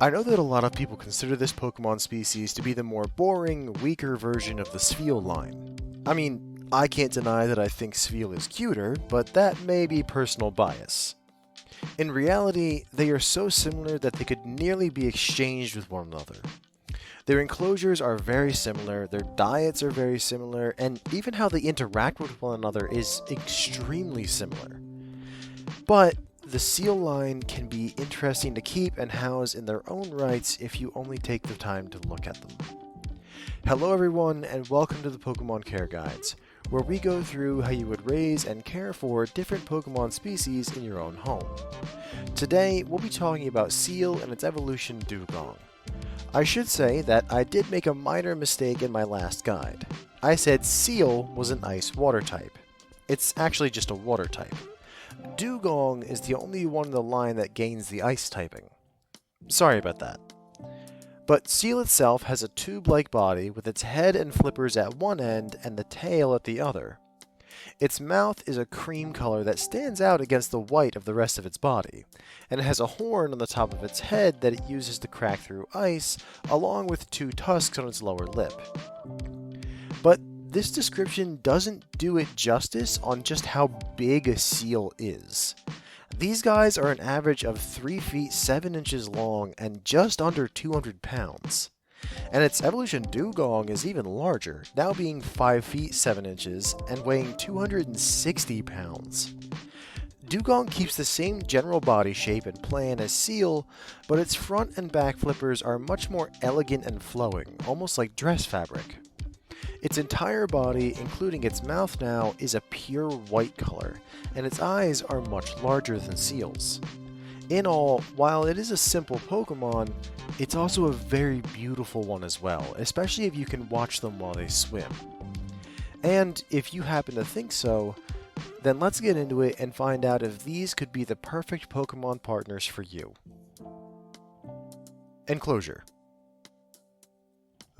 I know that a lot of people consider this Pokemon species to be the more boring, weaker version of the Seel line. I mean, I can't deny that I think Seel is cuter, but that may be personal bias. In reality, they are so similar that they could nearly be exchanged with one another. Their enclosures are very similar, their diets are very similar, and even how they interact with one another is extremely similar. But the Seel line can be interesting to keep and house in their own rights if you only take the time to look at them. Hello everyone, and welcome to the Pokemon Care Guides, where we go through how you would raise and care for different Pokemon species in your own home. Today, we'll be talking about Seel and its evolution Dugong. I should say that I did make a minor mistake in my last guide. I said Seel was an ice water type. It's actually just a water type. Dugong is the only one in the line that gains the ice typing. Sorry about that. But Seel itself has a tube-like body with its head and flippers at one end and the tail at the other. Its mouth is a cream color that stands out against the white of the rest of its body, and it has a horn on the top of its head that it uses to crack through ice, along with two tusks on its lower lip. But this description doesn't do it justice on just how big a Seel is. These guys are an average of 3 feet 7 inches long and just under 200 pounds. And its evolution Dugong is even larger, now being 5 feet 7 inches and weighing 260 pounds. Dugong keeps the same general body shape and plan as Seel, but its front and back flippers are much more elegant and flowing, almost like dress fabric. Its entire body, including its mouth now, is a pure white color, and its eyes are much larger than Seel's. In all, while it is a simple Pokemon, it's also a very beautiful one as well, especially if you can watch them while they swim. And if you happen to think so, then let's get into it and find out if these could be the perfect Pokemon partners for you. Enclosure.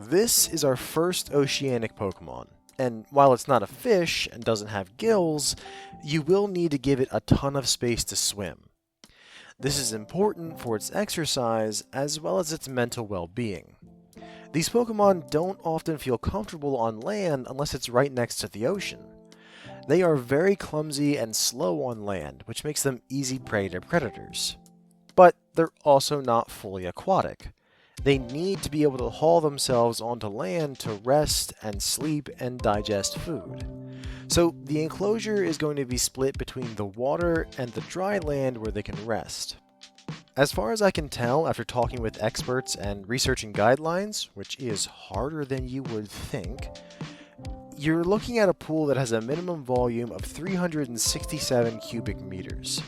This is our first oceanic Pokemon, and while it's not a fish and doesn't have gills, you will need to give it a ton of space to swim. This is important for its exercise as well as its mental well-being. These Pokemon don't often feel comfortable on land unless it's right next to the ocean. They are very clumsy and slow on land, which makes them easy prey to predators. But they're also not fully aquatic. They need to be able to haul themselves onto land to rest and sleep and digest food. So the enclosure is going to be split between the water and the dry land where they can rest. As far as I can tell after talking with experts and researching guidelines, which is harder than you would think, you're looking at a pool that has a minimum volume of 367 cubic meters.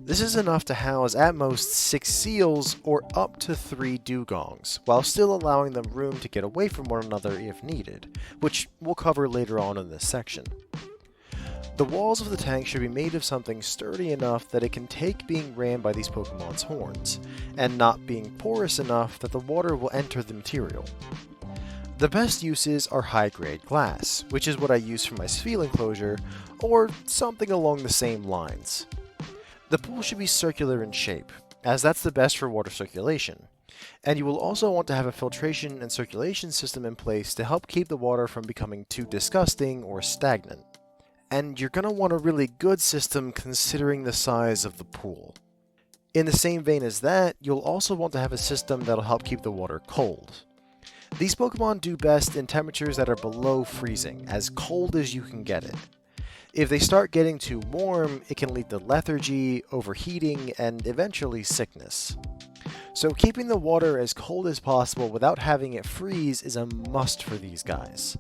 This is enough to house at most 6 Seels or up to 3 Dugongs, while still allowing them room to get away from one another if needed, which we'll cover later on in this section. The walls of the tank should be made of something sturdy enough that it can take being rammed by these Pokemon's horns, and not being porous enough that the water will enter the material. The best uses are high-grade glass, which is what I use for my Seel enclosure, or something along the same lines. The pool should be circular in shape, as that's the best for water circulation, and you will also want to have a filtration and circulation system in place to help keep the water from becoming too disgusting or stagnant. And you're going to want a really good system considering the size of the pool. In the same vein as that, you'll also want to have a system that'll help keep the water cold. These Pokemon do best in temperatures that are below freezing, as cold as you can get it. If they start getting too warm, it can lead to lethargy, overheating, and eventually sickness. So keeping the water as cold as possible without having it freeze is a must for these guys.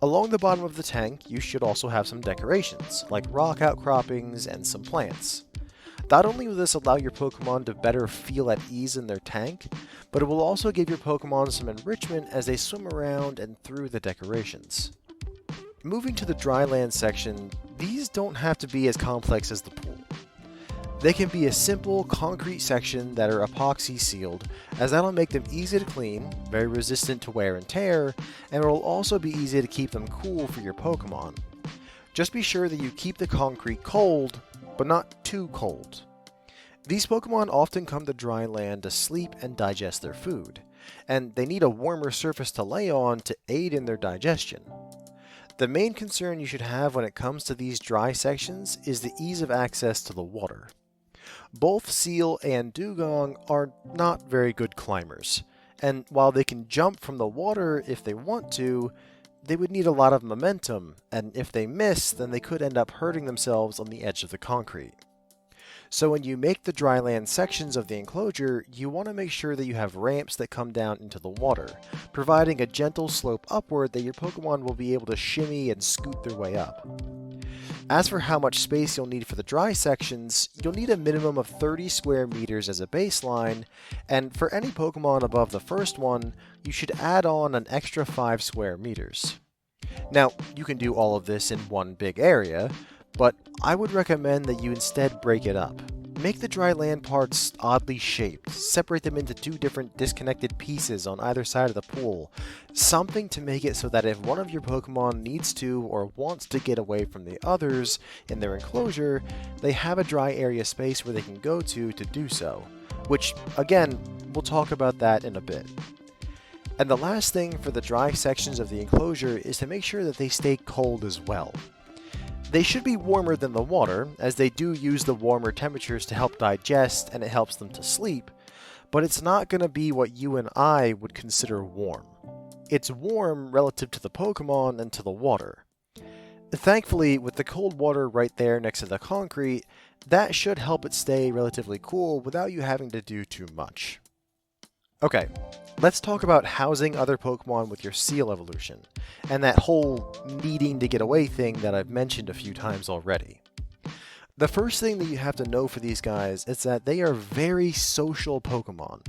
Along the bottom of the tank, you should also have some decorations, like rock outcroppings and some plants. Not only will this allow your Pokemon to better feel at ease in their tank, but it will also give your Pokemon some enrichment as they swim around and through the decorations. Moving to the dry land section, these don't have to be as complex as the pool. They can be a simple concrete section that are epoxy sealed, as that'll make them easy to clean, very resistant to wear and tear, and it will also be easy to keep them cool for your Pokemon. Just be sure that you keep the concrete cold, but not too cold. These Pokemon often come to dry land to sleep and digest their food, and they need a warmer surface to lay on to aid in their digestion. The main concern you should have when it comes to these dry sections is the ease of access to the water. Both Seel and Dugong are not very good climbers, and while they can jump from the water if they want to, they would need a lot of momentum, and if they miss, then they could end up hurting themselves on the edge of the concrete. So when you make the dry land sections of the enclosure, you want to make sure that you have ramps that come down into the water, providing a gentle slope upward that your Pokemon will be able to shimmy and scoot their way up. As for how much space you'll need for the dry sections, you'll need a minimum of 30 square meters as a baseline, and for any Pokemon above the first one, you should add on an extra 5 square meters. Now, you can do all of this in one big area, but I would recommend that you instead break it up. Make the dry land parts oddly shaped, separate them into 2 different disconnected pieces on either side of the pool, something to make it so that if one of your Pokemon needs to or wants to get away from the others in their enclosure, they have a dry area space where they can go to do so, which, again, we'll talk about that in a bit. And the last thing for the dry sections of the enclosure is to make sure that they stay cold as well. They should be warmer than the water, as they do use the warmer temperatures to help digest and it helps them to sleep, but it's not going to be what you and I would consider warm. It's warm relative to the Pokemon and to the water. Thankfully, with the cold water right there next to the concrete, that should help it stay relatively cool without you having to do too much. Okay, let's talk about housing other Pokemon with your Seel evolution, and that whole needing to get away thing that I've mentioned a few times already. The first thing that you have to know for these guys is that they are very social Pokemon.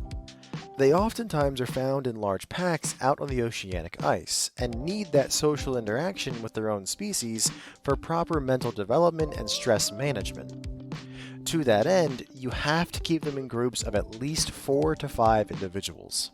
They oftentimes are found in large packs out on the oceanic ice, and need that social interaction with their own species for proper mental development and stress management. To that end, you have to keep them in groups of at least 4 to 5 individuals.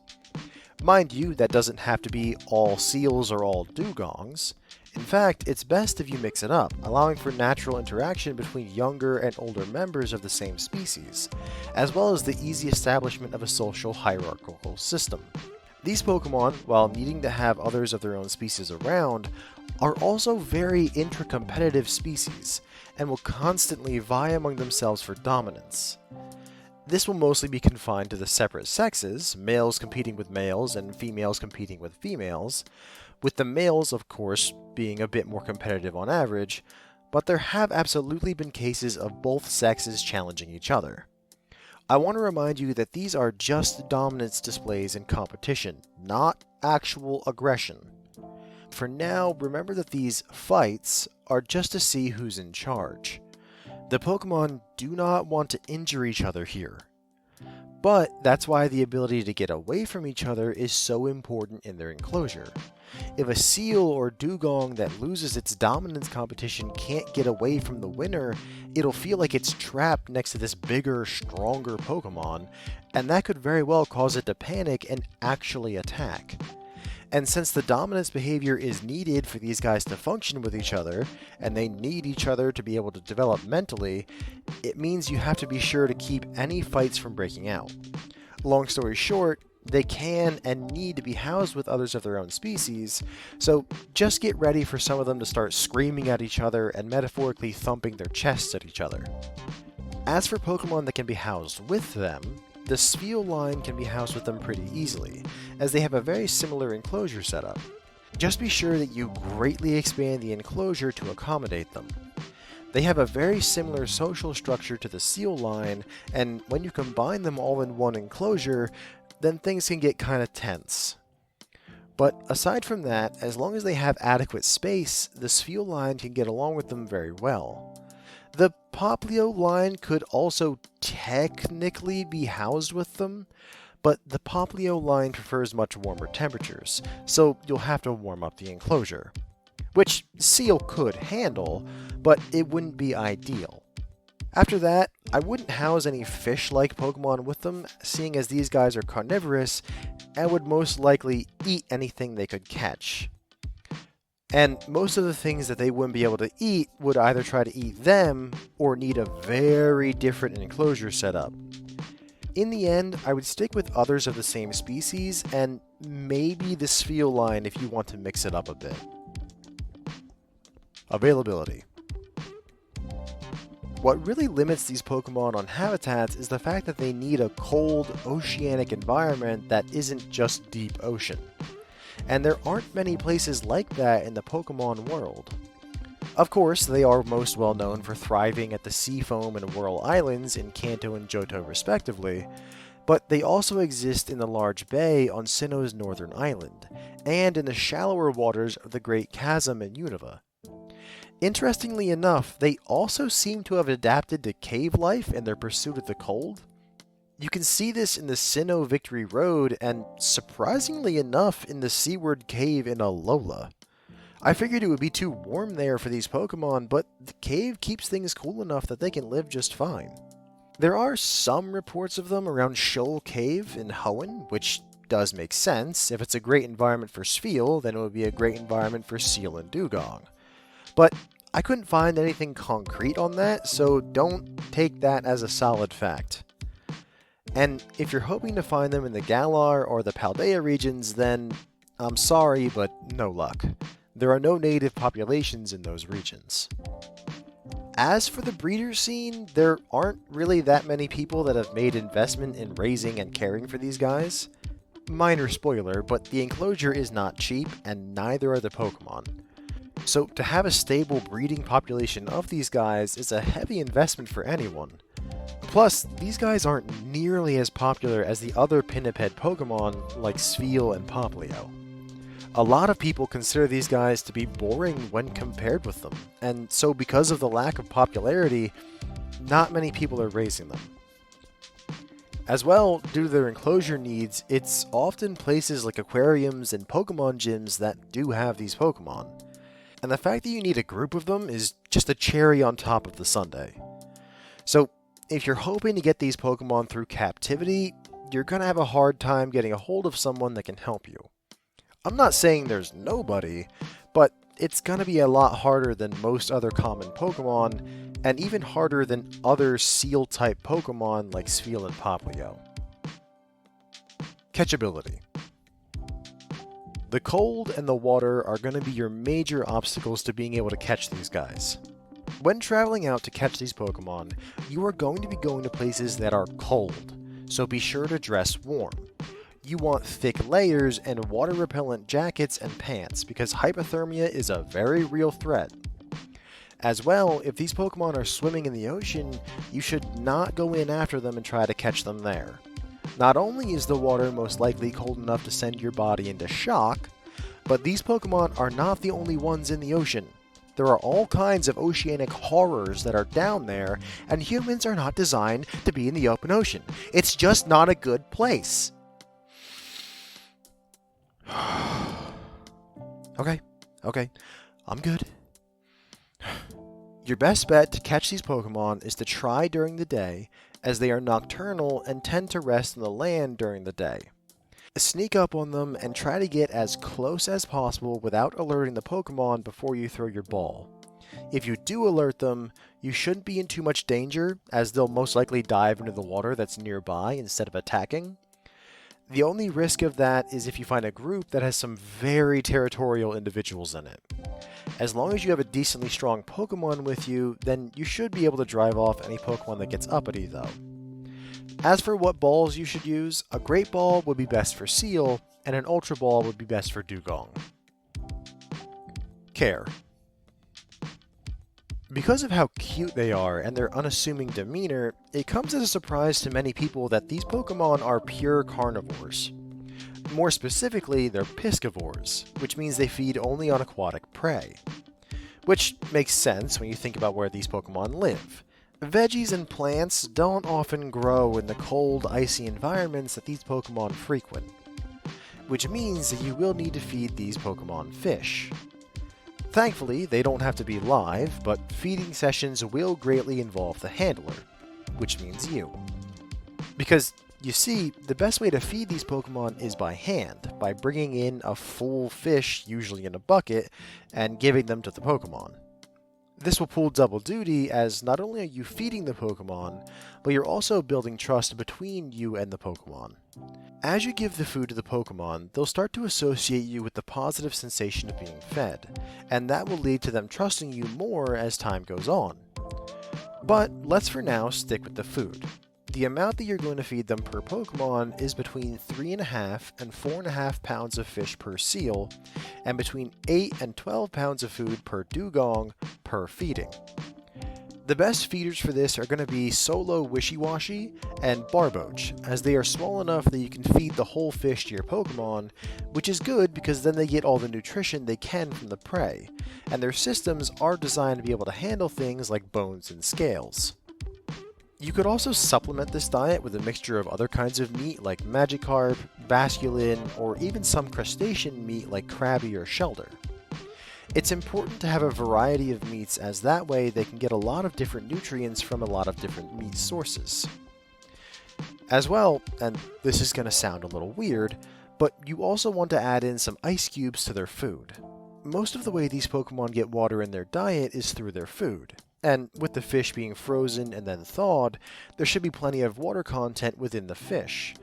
Mind you, that doesn't have to be all Seals or all Dugongs. In fact, it's best if you mix it up, allowing for natural interaction between younger and older members of the same species, as well as the easy establishment of a social hierarchical system. These Pokemon, while needing to have others of their own species around, are also very intra-competitive species, and will constantly vie among themselves for dominance. This will mostly be confined to the separate sexes, males competing with males and females competing with females, with the males, of course, being a bit more competitive on average, but there have absolutely been cases of both sexes challenging each other. I want to remind you that these are just dominance displays in competition, not actual aggression. For now, remember that these fights are just to see who's in charge. The Pokemon do not want to injure each other here. But that's why the ability to get away from each other is so important in their enclosure. If a Seel or Dugong that loses its dominance competition can't get away from the winner, it'll feel like it's trapped next to this bigger, stronger Pokemon, and that could very well cause it to panic and actually attack. And since the dominance behavior is needed for these guys to function with each other, and they need each other to be able to develop mentally, it means you have to be sure to keep any fights from breaking out. Long story short, they can and need to be housed with others of their own species, so just get ready for some of them to start screaming at each other and metaphorically thumping their chests at each other. As for Pokemon that can be housed with them, the Seel line can be housed with them pretty easily, as they have a very similar enclosure setup. Just be sure that you greatly expand the enclosure to accommodate them. They have a very similar social structure to the Seel line, and when you combine them all in one enclosure, then things can get kinda tense. But aside from that, as long as they have adequate space, the Seel line can get along with them very well. The Popplio line could also technically be housed with them, but the Popplio line prefers much warmer temperatures, so you'll have to warm up the enclosure. Which Seel could handle, but it wouldn't be ideal. After that, I wouldn't house any fish-like Pokemon with them, seeing as these guys are carnivorous and would most likely eat anything they could catch. And most of the things that they wouldn't be able to eat would either try to eat them or need a very different enclosure setup. In the end, I would stick with others of the same species and maybe the Seel line if you want to mix it up a bit. Availability. What really limits these Pokemon on habitats is the fact that they need a cold, oceanic environment that isn't just deep ocean. And there aren't many places like that in the Pokemon world. Of course, they are most well known for thriving at the Sea Foam and Whirl Islands in Kanto and Johto respectively, but they also exist in the large bay on Sinnoh's northern island, and in the shallower waters of the Great Chasm in Unova. Interestingly enough, they also seem to have adapted to cave life in their pursuit of the cold. You can see this in the Sinnoh Victory Road, and surprisingly enough in the Seaward Cave in Alola. I figured it would be too warm there for these Pokemon, but the cave keeps things cool enough that they can live just fine. There are some reports of them around Shoal Cave in Hoenn, which does make sense. If it's a great environment for Sfeel, then it would be a great environment for Seel and Dugong. But I couldn't find anything concrete on that, so don't take that as a solid fact. And if you're hoping to find them in the Galar or the Paldea regions, then I'm sorry, but no luck. There are no native populations in those regions. As for the breeder scene, there aren't really that many people that have made investment in raising and caring for these guys. Minor spoiler, but the enclosure is not cheap, and neither are the Pokemon. So to have a stable breeding population of these guys is a heavy investment for anyone. Plus, these guys aren't nearly as popular as the other pinniped Pokemon like Sfeel and Popplio. A lot of people consider these guys to be boring when compared with them, and so because of the lack of popularity, not many people are raising them. As well, due to their enclosure needs, it's often places like aquariums and Pokemon gyms that do have these Pokemon. And the fact that you need a group of them is just a cherry on top of the sundae. So, if you're hoping to get these Pokemon through captivity, you're going to have a hard time getting a hold of someone that can help you. I'm not saying there's nobody, but it's going to be a lot harder than most other common Pokemon, and even harder than other Seal-type Pokemon like Sfeel and Popplio. Catchability. The cold and the water are going to be your major obstacles to being able to catch these guys. When traveling out to catch these Pokemon, you are going to be going to places that are cold, so be sure to dress warm. You want thick layers and water-repellent jackets and pants because hypothermia is a very real threat. As well, if these Pokemon are swimming in the ocean, you should not go in after them and try to catch them there. Not only is the water most likely cold enough to send your body into shock, but these Pokemon are not the only ones in the ocean. There are all kinds of oceanic horrors that are down there, and humans are not designed to be in the open ocean. It's just not a good place. Okay, I'm good. Your best bet to catch these Pokemon is to try during the day, as they are nocturnal and tend to rest on the land during the day. Sneak up on them and try to get as close as possible without alerting the Pokemon before you throw your ball. If you do alert them, you shouldn't be in too much danger, as they'll most likely dive into the water that's nearby instead of attacking. The only risk of that is if you find a group that has some very territorial individuals in it. As long as you have a decently strong Pokemon with you, then you should be able to drive off any Pokemon that gets uppity though. As for what balls you should use, a Great Ball would be best for Seel, and an Ultra Ball would be best for Dugong. Care. Because of how cute they are and their unassuming demeanor, it comes as a surprise to many people that these Pokemon are pure carnivores. More specifically, they're piscivores, which means they feed only on aquatic prey. Which makes sense when you think about where these Pokemon live. Veggies and plants don't often grow in the cold, icy environments that these Pokemon frequent, which means that you will need to feed these Pokemon fish. Thankfully, they don't have to be live, but feeding sessions will greatly involve the handler, which means you. Because You see, the best way to feed these Pokemon is by hand, by bringing in a full fish, usually in a bucket, and giving them to the Pokemon. This will pull double duty, as not only are you feeding the Pokemon, but you're also building trust between you and the Pokemon. As you give the food to the Pokemon, they'll start to associate you with the positive sensation of being fed, and that will lead to them trusting you more as time goes on. But let's for now stick with the food. The amount that you're going to feed them per Pokemon is between 3.5 and 4.5 pounds of fish per Seel, and between 8 and 12 pounds of food per Dugong per feeding. The best feeders for this are going to be Solo Wishy-Washy and Barboach, as they are small enough that you can feed the whole fish to your Pokemon, which is good because then they get all the nutrition they can from the prey, and their systems are designed to be able to handle things like bones and scales. You could also supplement this diet with a mixture of other kinds of meat like Magikarp, Basculin, or even some crustacean meat like Krabby or Shelder. It's important to have a variety of meats, as that way they can get a lot of different nutrients from a lot of different meat sources. As well, and this is going to sound a little weird, but you also want to add in some ice cubes to their food. Most of the way these Pokemon get water in their diet is through their food. And with the fish being frozen and then thawed, there should be plenty of water content within the fish.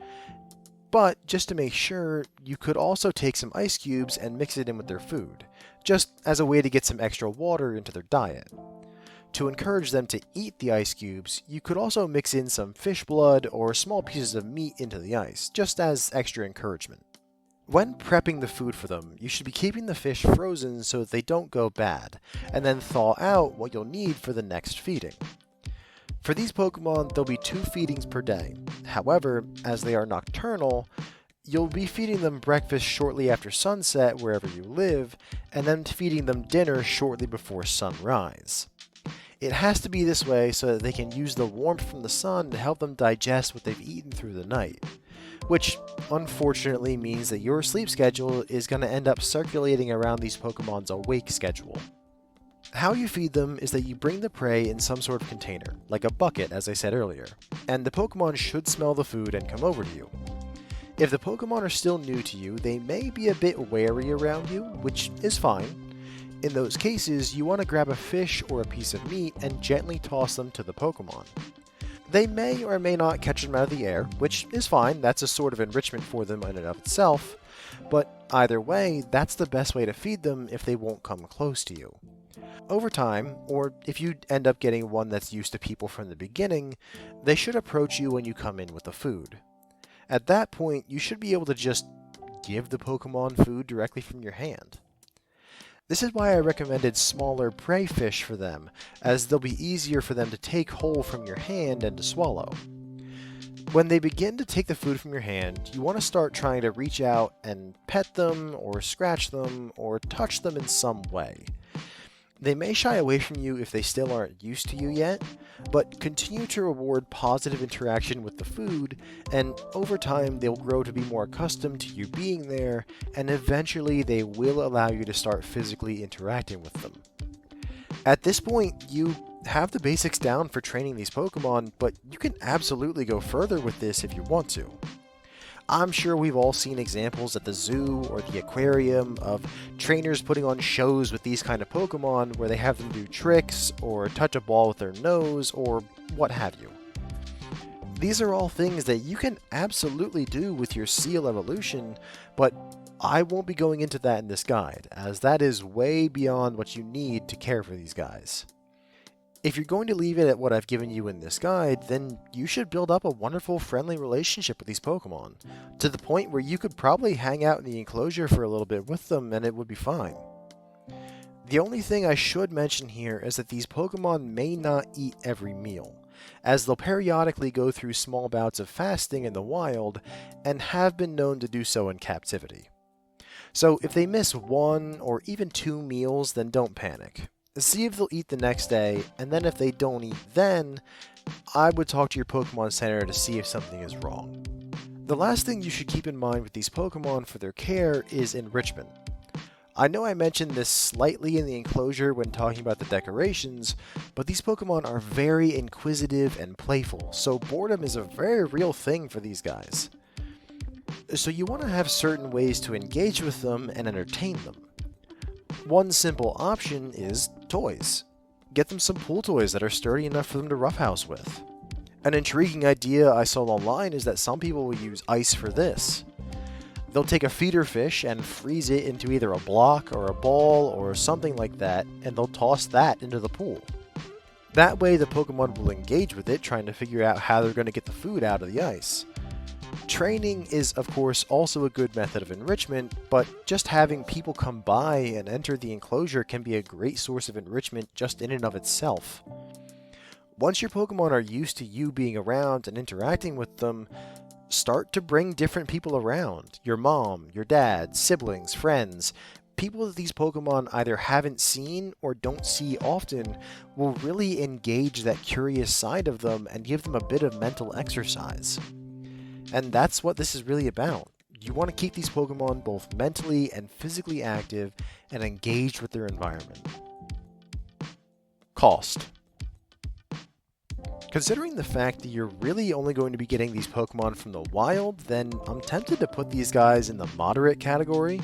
But just to make sure, you could also take some ice cubes and mix it in with their food, just as a way to get some extra water into their diet. To encourage them to eat the ice cubes, you could also mix in some fish blood or small pieces of meat into the ice, just as extra encouragement. When prepping the food for them, you should be keeping the fish frozen so that they don't go bad, and then thaw out what you'll need for the next feeding. For these Pokemon, there'll be 2 feedings per day. However, as they are nocturnal, you'll be feeding them breakfast shortly after sunset wherever you live, and then feeding them dinner shortly before sunrise. It has to be this way so that they can use the warmth from the sun to help them digest what they've eaten through the night, which unfortunately means that your sleep schedule is going to end up circulating around these Pokemon's awake schedule. How you feed them is that you bring the prey in some sort of container, like a bucket as I said earlier, and the Pokemon should smell the food and come over to you. If the Pokemon are still new to you, they may be a bit wary around you, which is fine. In those cases, you want to grab a fish or a piece of meat and gently toss them to the Pokemon. They may or may not catch them out of the air, which is fine, that's a sort of enrichment for them in and of itself, but either way, that's the best way to feed them if they won't come close to you. Over time, or if you end up getting one that's used to people from the beginning, they should approach you when you come in with the food. At that point, you should be able to just give the Pokemon food directly from your hand. This is why I recommended smaller prey fish for them, as they'll be easier for them to take whole from your hand and to swallow. When they begin to take the food from your hand, you want to start trying to reach out and pet them, or scratch them, or touch them in some way. They may shy away from you if they still aren't used to you yet, but continue to reward positive interaction with the food, and over time they'll grow to be more accustomed to you being there, and eventually they will allow you to start physically interacting with them. At this point, you have the basics down for training these Pokemon, but you can absolutely go further with this if you want to. I'm sure we've all seen examples at the zoo or the aquarium of trainers putting on shows with these kind of Pokemon where they have them do tricks or touch a ball with their nose or what have you. These are all things that you can absolutely do with your Seel evolution, but I won't be going into that in this guide, as that is way beyond what you need to care for these guys. If you're going to leave it at what I've given you in this guide, then you should build up a wonderful, friendly relationship with these Pokemon, to the point where you could probably hang out in the enclosure for a little bit with them and it would be fine. The only thing I should mention here is that these Pokemon may not eat every meal, as they'll periodically go through small bouts of fasting in the wild, and have been known to do so in captivity. So if they miss 1 or even 2 meals, then don't panic. See if they'll eat the next day, and then if they don't eat then, I would talk to your Pokemon Center to see if something is wrong. The last thing you should keep in mind with these Pokemon for their care is enrichment. I know I mentioned this slightly in the enclosure when talking about the decorations, but these Pokemon are very inquisitive and playful, so boredom is a very real thing for these guys. So you want to have certain ways to engage with them and entertain them. One simple option is toys. Get them some pool toys that are sturdy enough for them to roughhouse with. An intriguing idea I saw online is that some people will use ice for this. They'll take a feeder fish and freeze it into either a block or a ball or something like that, and they'll toss that into the pool. That way the Pokemon will engage with it, trying to figure out how they're going to get the food out of the ice. Training is, of course, also a good method of enrichment, but just having people come by and enter the enclosure can be a great source of enrichment just in and of itself. Once your Pokemon are used to you being around and interacting with them, start to bring different people around. Your mom, your dad, siblings, friends. People that these Pokemon either haven't seen or don't see often will really engage that curious side of them and give them a bit of mental exercise. And that's what this is really about. You want to keep these Pokemon both mentally and physically active and engaged with their environment. Cost. Considering the fact that you're really only going to be getting these Pokemon from the wild, then I'm tempted to put these guys in the moderate category.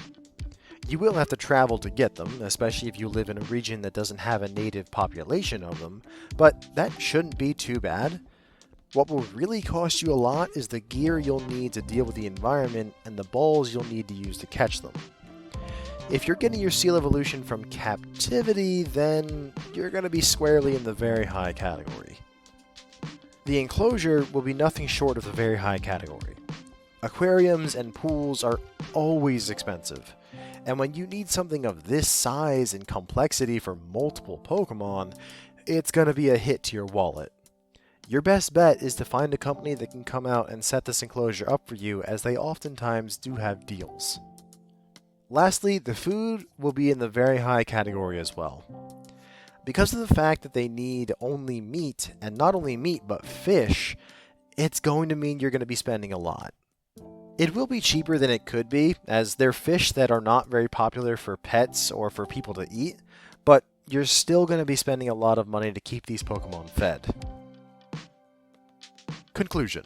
You will have to travel to get them, especially if you live in a region that doesn't have a native population of them, but that shouldn't be too bad. What will really cost you a lot is the gear you'll need to deal with the environment and the balls you'll need to use to catch them. If you're getting your Seel evolution from captivity, then you're going to be squarely in the very high category. The enclosure will be nothing short of the very high category. Aquariums and pools are always expensive, and when you need something of this size and complexity for multiple Pokemon, it's going to be a hit to your wallet. Your best bet is to find a company that can come out and set this enclosure up for you, as they oftentimes do have deals. Lastly, the food will be in the very high category as well. Because of the fact that they need only meat, and not only meat but fish, it's going to mean you're going to be spending a lot. It will be cheaper than it could be, as they're fish that are not very popular for pets or for people to eat, but you're still going to be spending a lot of money to keep these Pokemon fed. Conclusion.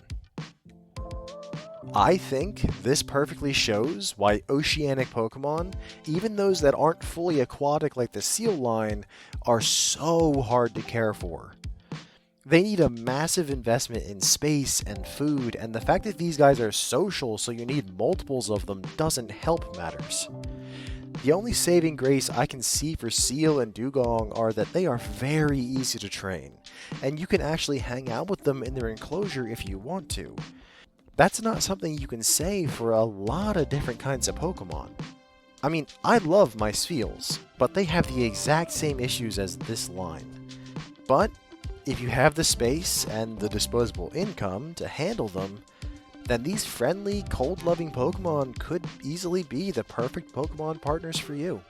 I think this perfectly shows why oceanic Pokemon, even those that aren't fully aquatic like the Seel line, are so hard to care for. They need a massive investment in space and food, and the fact that these guys are social so you need multiples of them doesn't help matters. The only saving grace I can see for Seel and Dugong are that they are very easy to train, and you can actually hang out with them in their enclosure if you want to. That's not something you can say for a lot of different kinds of Pokemon. I mean, I love my Seels, but they have the exact same issues as this line. But if you have the space and the disposable income to handle them, then these friendly, cold-loving Pokemon could easily be the perfect Pokemon partners for you.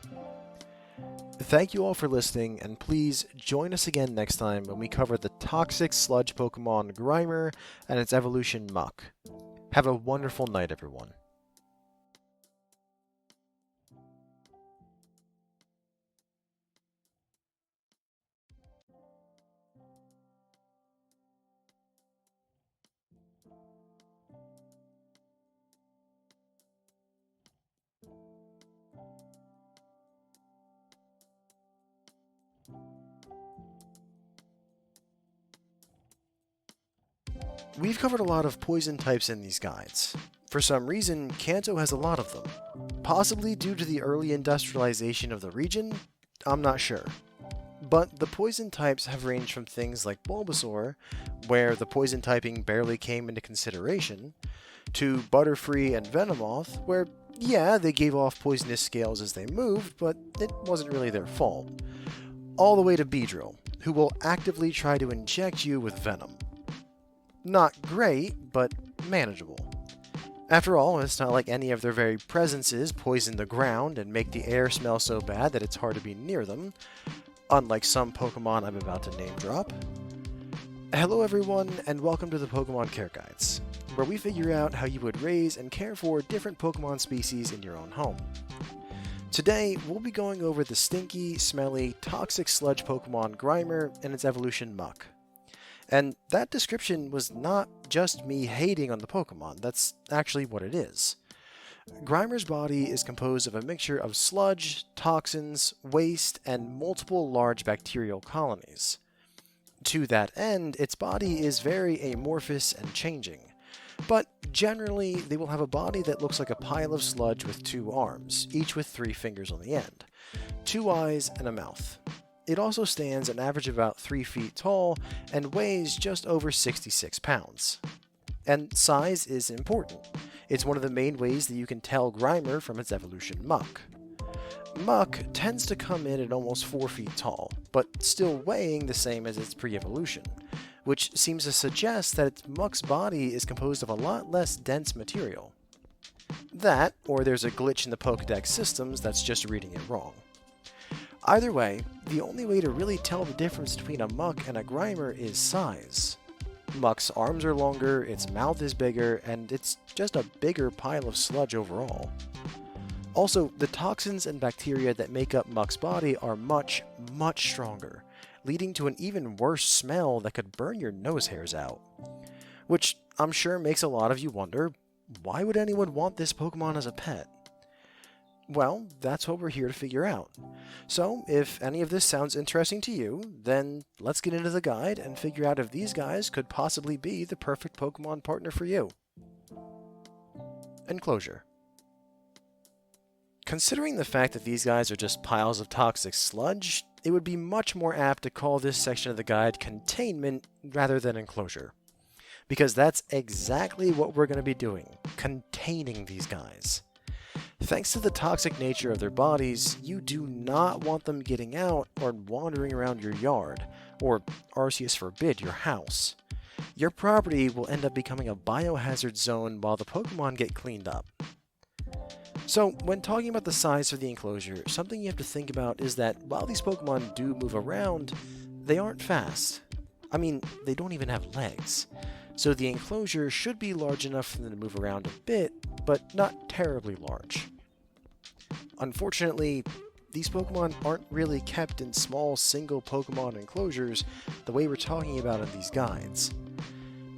Thank you all for listening, and please join us again next time when we cover the toxic sludge Pokemon Grimer and its evolution Muck. Have a wonderful night, everyone. We've covered a lot of poison types in these guides. For some reason, Kanto has a lot of them. Possibly due to the early industrialization of the region? I'm not sure. But the poison types have ranged from things like Bulbasaur, where the poison typing barely came into consideration, to Butterfree and Venomoth, where, yeah, they gave off poisonous scales as they moved, but it wasn't really their fault. All the way to Beedrill, who will actively try to inject you with venom. Not great, but manageable. After all, it's not like any of their very presences poison the ground and make the air smell so bad that it's hard to be near them, unlike some Pokemon I'm about to name drop. Hello everyone, and welcome to the Pokemon Care Guides, where we figure out how you would raise and care for different Pokemon species in your own home. Today, we'll be going over the stinky, smelly, toxic sludge Pokemon Grimer and its evolution Muck. And that description was not just me hating on the Pokemon, that's actually what it is. Grimer's body is composed of a mixture of sludge, toxins, waste, and multiple large bacterial colonies. To that end, its body is very amorphous and changing, but generally they will have a body that looks like a pile of sludge with 2 arms, each with 3 fingers on the end, 2 eyes, and a mouth. It also stands an average of about 3 feet tall and weighs just over 66 pounds. And size is important. It's one of the main ways that you can tell Grimer from its evolution Muck. Muck tends to come in at almost 4 feet tall, but still weighing the same as its pre-evolution, which seems to suggest that Muck's body is composed of a lot less dense material. That, or there's a glitch in the Pokedex systems that's just reading it wrong. Either way, the only way to really tell the difference between a Muck and a Grimer is size. Muck's arms are longer, its mouth is bigger, and it's just a bigger pile of sludge overall. Also, the toxins and bacteria that make up Muck's body are much, much stronger, leading to an even worse smell that could burn your nose hairs out. Which I'm sure makes a lot of you wonder, why would anyone want this Pokemon as a pet? Well, that's what we're here to figure out. So, if any of this sounds interesting to you, then let's get into the guide and figure out if these guys could possibly be the perfect Pokemon partner for you. Enclosure. Considering the fact that these guys are just piles of toxic sludge, it would be much more apt to call this section of the guide containment rather than enclosure. Because that's exactly what we're going to be doing, containing these guys. Thanks to the toxic nature of their bodies, you do not want them getting out or wandering around your yard, or Arceus forbid, your house. Your property will end up becoming a biohazard zone while the Pokemon get cleaned up. So, when talking about the size of the enclosure, something you have to think about is that while these Pokemon do move around, they aren't fast. I mean, they don't even have legs. So the enclosure should be large enough for them to move around a bit, but not terribly large. Unfortunately, these Pokemon aren't really kept in small single Pokemon enclosures the way we're talking about in these guides.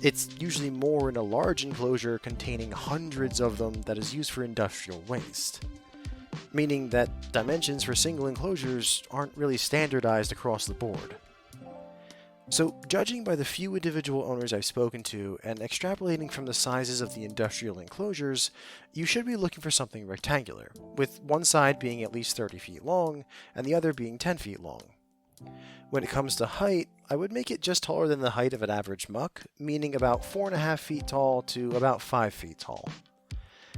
It's usually more in a large enclosure containing hundreds of them that is used for industrial waste. Meaning that dimensions for single enclosures aren't really standardized across the board. So, judging by the few individual owners I've spoken to and extrapolating from the sizes of the industrial enclosures, you should be looking for something rectangular, with one side being at least 30 feet long and the other being 10 feet long. When it comes to height, I would make it just taller than the height of an average Muck, meaning about 4.5 feet tall to about 5 feet tall.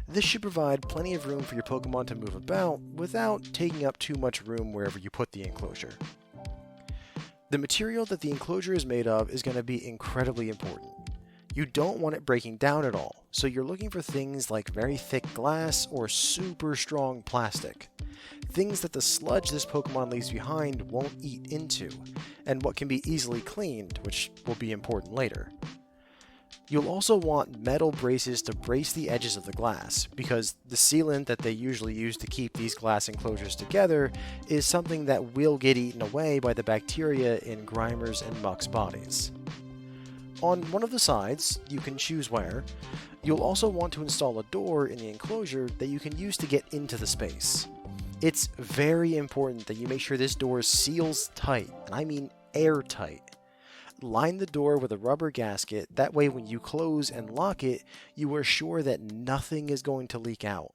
This should provide plenty of room for your Pokemon to move about without taking up too much room wherever you put the enclosure. The material that the enclosure is made of is going to be incredibly important. You don't want it breaking down at all, so you're looking for things like very thick glass or super strong plastic. Things that the sludge this Pokemon leaves behind won't eat into, and what can be easily cleaned, which will be important later. You'll also want metal braces to brace the edges of the glass, because the sealant that they usually use to keep these glass enclosures together is something that will get eaten away by the bacteria in Grimer's and Muck's bodies. On one of the sides, you can choose where, you'll also want to install a door in the enclosure that you can use to get into the space. It's very important that you make sure this door seals tight, and I mean airtight. Line the door with a rubber gasket, that way when you close and lock it, you are sure that nothing is going to leak out.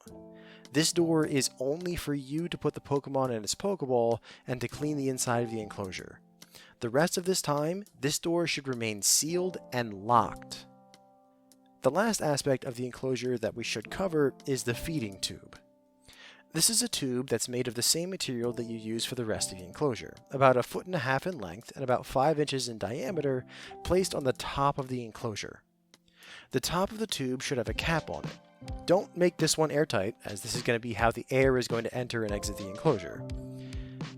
This door is only for you to put the Pokemon in its Pokeball and to clean the inside of the enclosure. The rest of this time, this door should remain sealed and locked. The last aspect of the enclosure that we should cover is the feeding tube. This is a tube that's made of the same material that you use for the rest of the enclosure, about 1.5 feet in length and about 5 inches in diameter, placed on the top of the enclosure. The top of the tube should have a cap on it. Don't make this one airtight, as this is going to be how the air is going to enter and exit the enclosure.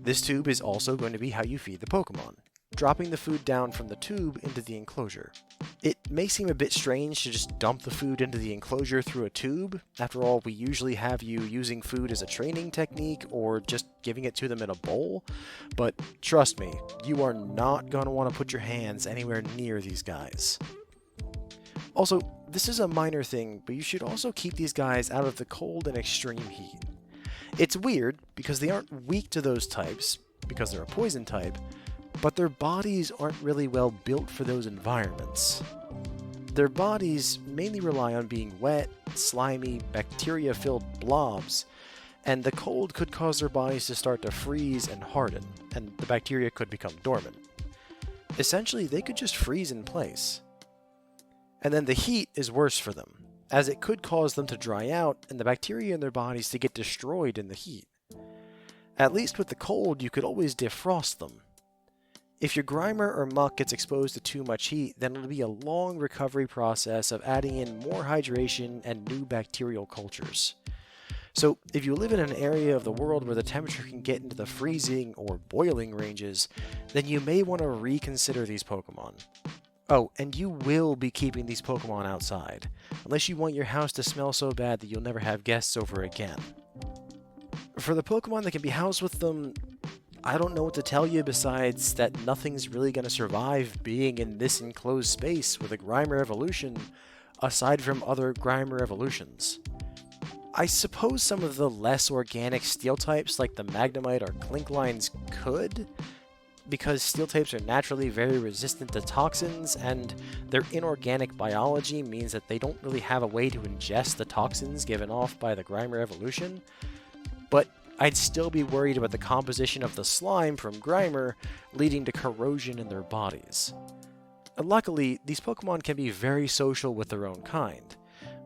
This tube is also going to be how you feed the Pokemon. dropping the food down from the tube into the enclosure. It may seem a bit strange to just dump the food into the enclosure through a tube. After all, we usually have you using food as a training technique or just giving it to them in a bowl, but trust me, you are not going to want to put your hands anywhere near these guys. Also, this is a minor thing, but you should also keep these guys out of the cold and extreme heat. It's weird because they aren't weak to those types, because they're a poison type, but their bodies aren't really well built for those environments. Their bodies mainly rely on being wet, slimy, bacteria-filled blobs, and the cold could cause their bodies to start to freeze and harden, and the bacteria could become dormant. Essentially, they could just freeze in place. And then the heat is worse for them, as it could cause them to dry out and the bacteria in their bodies to get destroyed in the heat. At least with the cold, you could always defrost them. If your grimer or muck gets exposed to too much heat, then it'll be a long recovery process of adding in more hydration and new bacterial cultures. So if you live in an area of the world where the temperature can get into the freezing or boiling ranges, then you may want to reconsider these Pokemon. Oh, and you will be keeping these Pokemon outside, unless you want your house to smell so bad that you'll never have guests over again. For the Pokemon that can be housed with them, I don't know what to tell you besides that nothing's really going to survive being in this enclosed space with a Grimer evolution, aside from other Grimer evolutions. I suppose some of the less organic steel types like the Magnemite or Clinklines could, because steel types are naturally very resistant to toxins, and their inorganic biology means that they don't really have a way to ingest the toxins given off by the Grimer evolution. But I'd still be worried about the composition of the slime from Grimer leading to corrosion in their bodies. Luckily, these Pokemon can be very social with their own kind.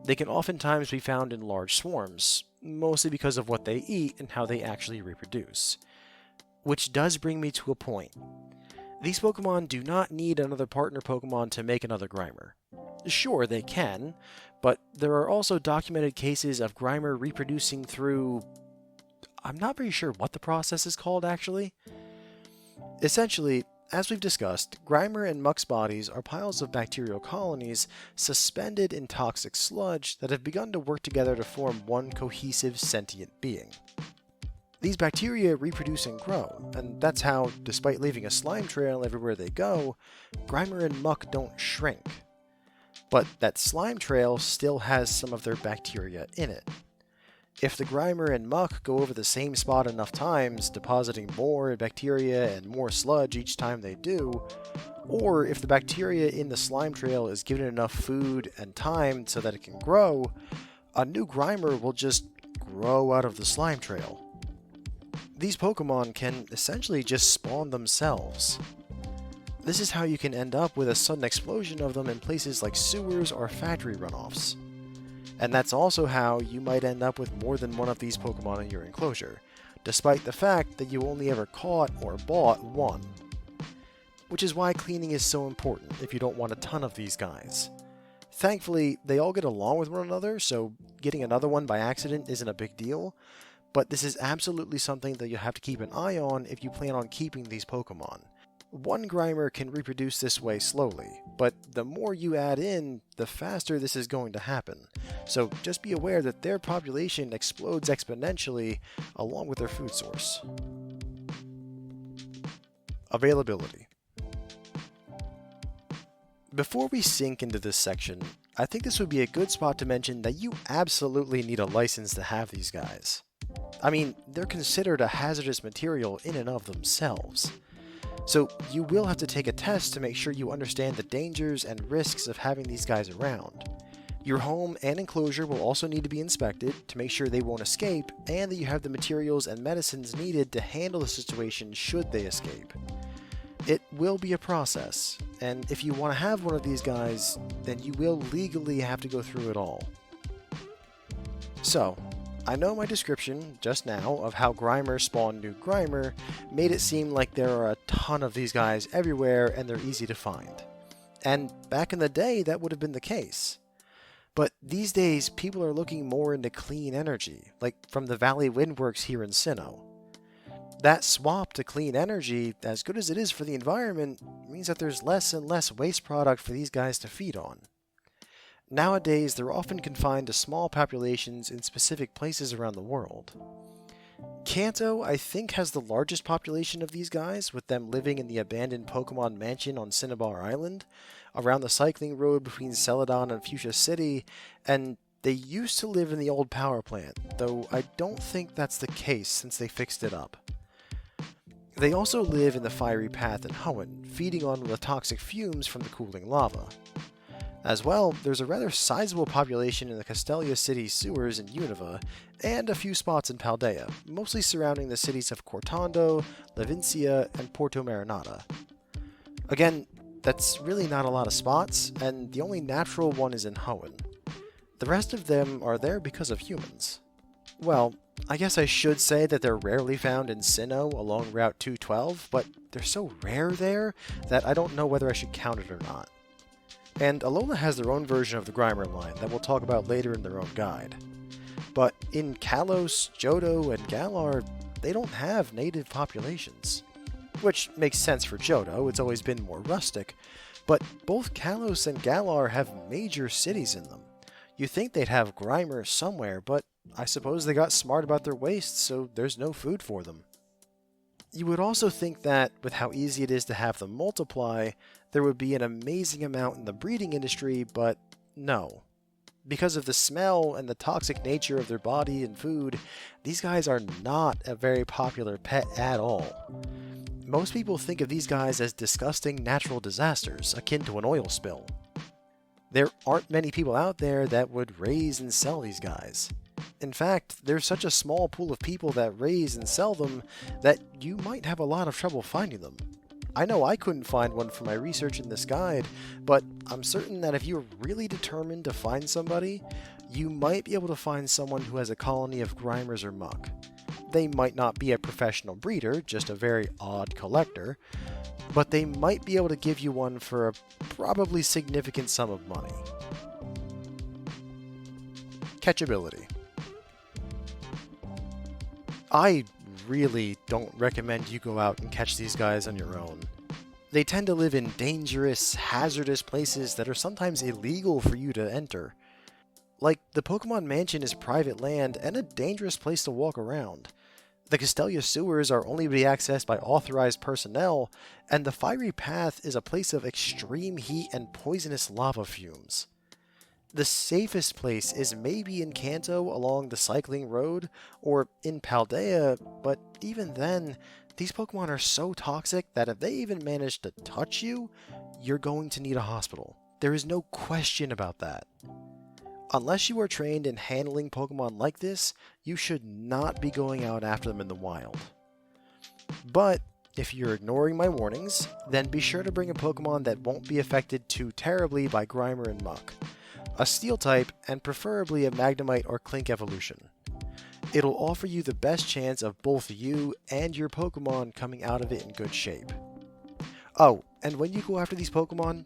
They can oftentimes be found in large swarms, mostly because of what they eat and how they actually reproduce. Which does bring me to a point. These Pokemon do not need another partner Pokemon to make another Grimer. Sure, they can, but there are also documented cases of Grimer reproducing through... I'm not very sure what the process is called, actually. Essentially, as we've discussed, Grimer and Muck's bodies are piles of bacterial colonies suspended in toxic sludge that have begun to work together to form one cohesive sentient being. These bacteria reproduce and grow, and that's how, despite leaving a slime trail everywhere they go, Grimer and Muck don't shrink. But that slime trail still has some of their bacteria in it. If the Grimer and Muck go over the same spot enough times, depositing more bacteria and more sludge each time they do, or if the bacteria in the slime trail is given enough food and time so that it can grow, a new Grimer will just grow out of the slime trail. These Pokemon can essentially just spawn themselves. This is how you can end up with a sudden explosion of them in places like sewers or factory runoffs. And that's also how you might end up with more than one of these Pokemon in your enclosure, despite the fact that you only ever caught or bought one. Which is why cleaning is so important if you don't want a ton of these guys. Thankfully, they all get along with one another, so getting another one by accident isn't a big deal, but this is absolutely something that you have to keep an eye on if you plan on keeping these Pokemon. One Grimer can reproduce this way slowly, but the more you add in, the faster this is going to happen. So just be aware that their population explodes exponentially along with their food source. Availability. Before we sink into this section, I think this would be a good spot to mention that you absolutely need a license to have these guys. I mean, they're considered a hazardous material in and of themselves. So you will have to take a test to make sure you understand the dangers and risks of having these guys around. Your home and enclosure will also need to be inspected to make sure they won't escape and that you have the materials and medicines needed to handle the situation should they escape. It will be a process, and if you want to have one of these guys, then you will legally have to go through it all. So, I know my description just now of how Grimer spawn new Grimer made it seem like there are a ton of these guys everywhere and they're easy to find. And back in the day, that would have been the case. But these days, people are looking more into clean energy, like from the Valley Windworks here in Sinnoh. That swap to clean energy, as good as it is for the environment, means that there's less and less waste product for these guys to feed on. Nowadays, they're often confined to small populations in specific places around the world. Kanto, I think, has the largest population of these guys, with them living in the abandoned Pokemon mansion on Cinnabar Island, around the cycling road between Celadon and Fuchsia City, and they used to live in the old power plant, though I don't think that's the case since they fixed it up. They also live in the fiery path in Hoenn, feeding on the toxic fumes from the cooling lava. As well, there's a rather sizable population in the Castelia City sewers in Unova, and a few spots in Paldea, mostly surrounding the cities of Cortando, Levincia, and Porto Marinata. Again, that's really not a lot of spots, and the only natural one is in Hoenn. The rest of them are there because of humans. Well, I guess I should say that they're rarely found in Sinnoh along Route 212, but they're so rare there that I don't know whether I should count it or not. And Alola has their own version of the Grimer line that we'll talk about later in their own guide. But in Kalos, Johto, and Galar, they don't have native populations. Which makes sense for Johto, it's always been more rustic, but both Kalos and Galar have major cities in them. You'd think they'd have Grimer somewhere, but I suppose they got smart about their waste, so there's no food for them. You would also think that, with how easy it is to have them multiply, there would be an amazing amount in the breeding industry, but no. Because of the smell and the toxic nature of their body and food, these guys are not a very popular pet at all. Most people think of these guys as disgusting natural disasters, akin to an oil spill. There aren't many people out there that would raise and sell these guys. In fact, there's such a small pool of people that raise and sell them that you might have a lot of trouble finding them. I know I couldn't find one for my research in this guide, but I'm certain that if you're really determined to find somebody, you might be able to find someone who has a colony of Grimers or Muck. They might not be a professional breeder, just a very odd collector, but they might be able to give you one for a probably significant sum of money. Catchability. I really don't recommend you go out and catch these guys on your own. They tend to live in dangerous, hazardous places that are sometimes illegal for you to enter. Like, the Pokemon Mansion is private land and a dangerous place to walk around. The Castelia sewers are only to be accessed by authorized personnel, and the Fiery Path is a place of extreme heat and poisonous lava fumes. The safest place is maybe in Kanto along the cycling road, or in Paldea, but even then, these Pokemon are so toxic that if they even manage to touch you, you're going to need a hospital. There is no question about that. Unless you are trained in handling Pokemon like this, you should not be going out after them in the wild. But if you're ignoring my warnings, then be sure to bring a Pokemon that won't be affected too terribly by Grimer and Muck. A Steel type, and preferably a Magnemite or Klink evolution. It'll offer you the best chance of both you and your Pokemon coming out of it in good shape. Oh, and when you go after these Pokemon,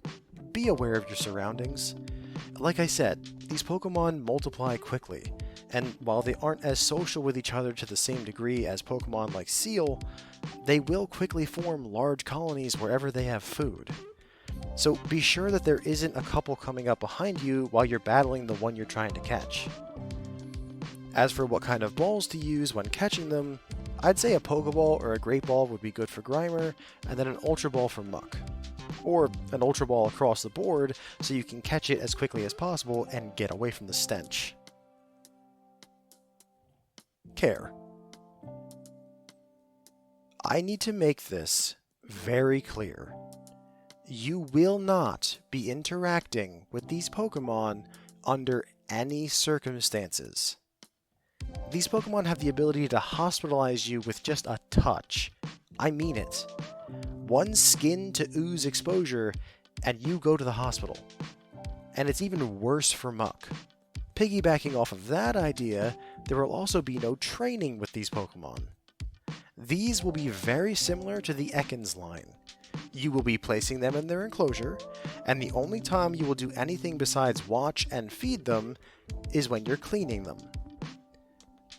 be aware of your surroundings. Like I said, these Pokemon multiply quickly, and while they aren't as social with each other to the same degree as Pokemon like Seel, they will quickly form large colonies wherever they have food. So be sure that there isn't a couple coming up behind you while you're battling the one you're trying to catch. As for what kind of balls to use when catching them, I'd say a Pokeball or a Great Ball would be good for Grimer, and then an Ultra Ball for Muck. Or an Ultra Ball across the board so you can catch it as quickly as possible and get away from the stench. Care. I need to make this very clear. You will not be interacting with these Pokemon under any circumstances. These Pokemon have the ability to hospitalize you with just a touch. I mean it. One skin to ooze exposure, and you go to the hospital. And it's even worse for Muck. Piggybacking off of that idea, there will also be no training with these Pokemon. These will be very similar to the Ekans line. You will be placing them in their enclosure, and the only time you will do anything besides watch and feed them is when you're cleaning them.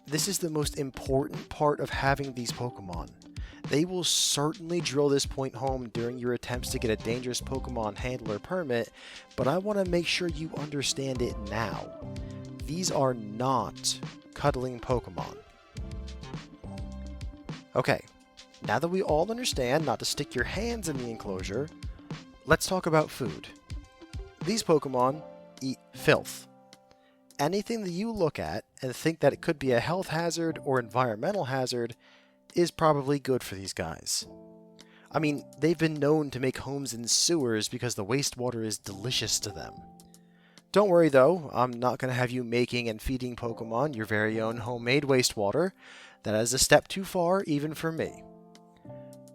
This is the most important part of having these Pokemon. They will certainly drill this point home during your attempts to get a dangerous Pokemon handler permit, but I want to make sure you understand it now. These are not cuddling Pokemon. Okay, now that we all understand not to stick your hands in the enclosure, let's talk about food. These Pokemon eat filth. Anything that you look at and think that it could be a health hazard or environmental hazard is probably good for these guys. I mean, they've been known to make homes in sewers because the wastewater is delicious to them. Don't worry though, I'm not going to have you making and feeding Pokemon your very own homemade wastewater. That is a step too far even for me.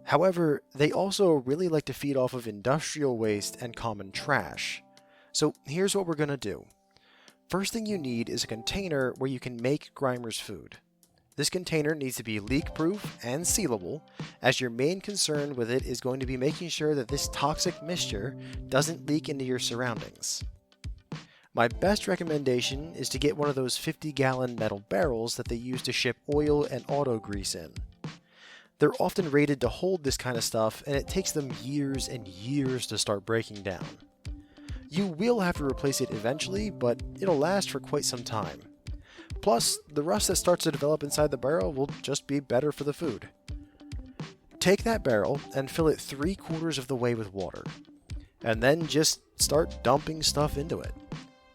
However, they also really like to feed off of industrial waste and common trash. So here's what we're going to do. First thing you need is a container where you can make Grimer's food. This container needs to be leak-proof and sealable, as your main concern with it is going to be making sure that this toxic mixture doesn't leak into your surroundings. My best recommendation is to get one of those 50-gallon metal barrels that they use to ship oil and auto grease in. They're often rated to hold this kind of stuff, and it takes them years and years to start breaking down. You will have to replace it eventually, but it'll last for quite some time. Plus, the rust that starts to develop inside the barrel will just be better for the food. Take that barrel and fill it 3/4 of the way with water, and then just start dumping stuff into it.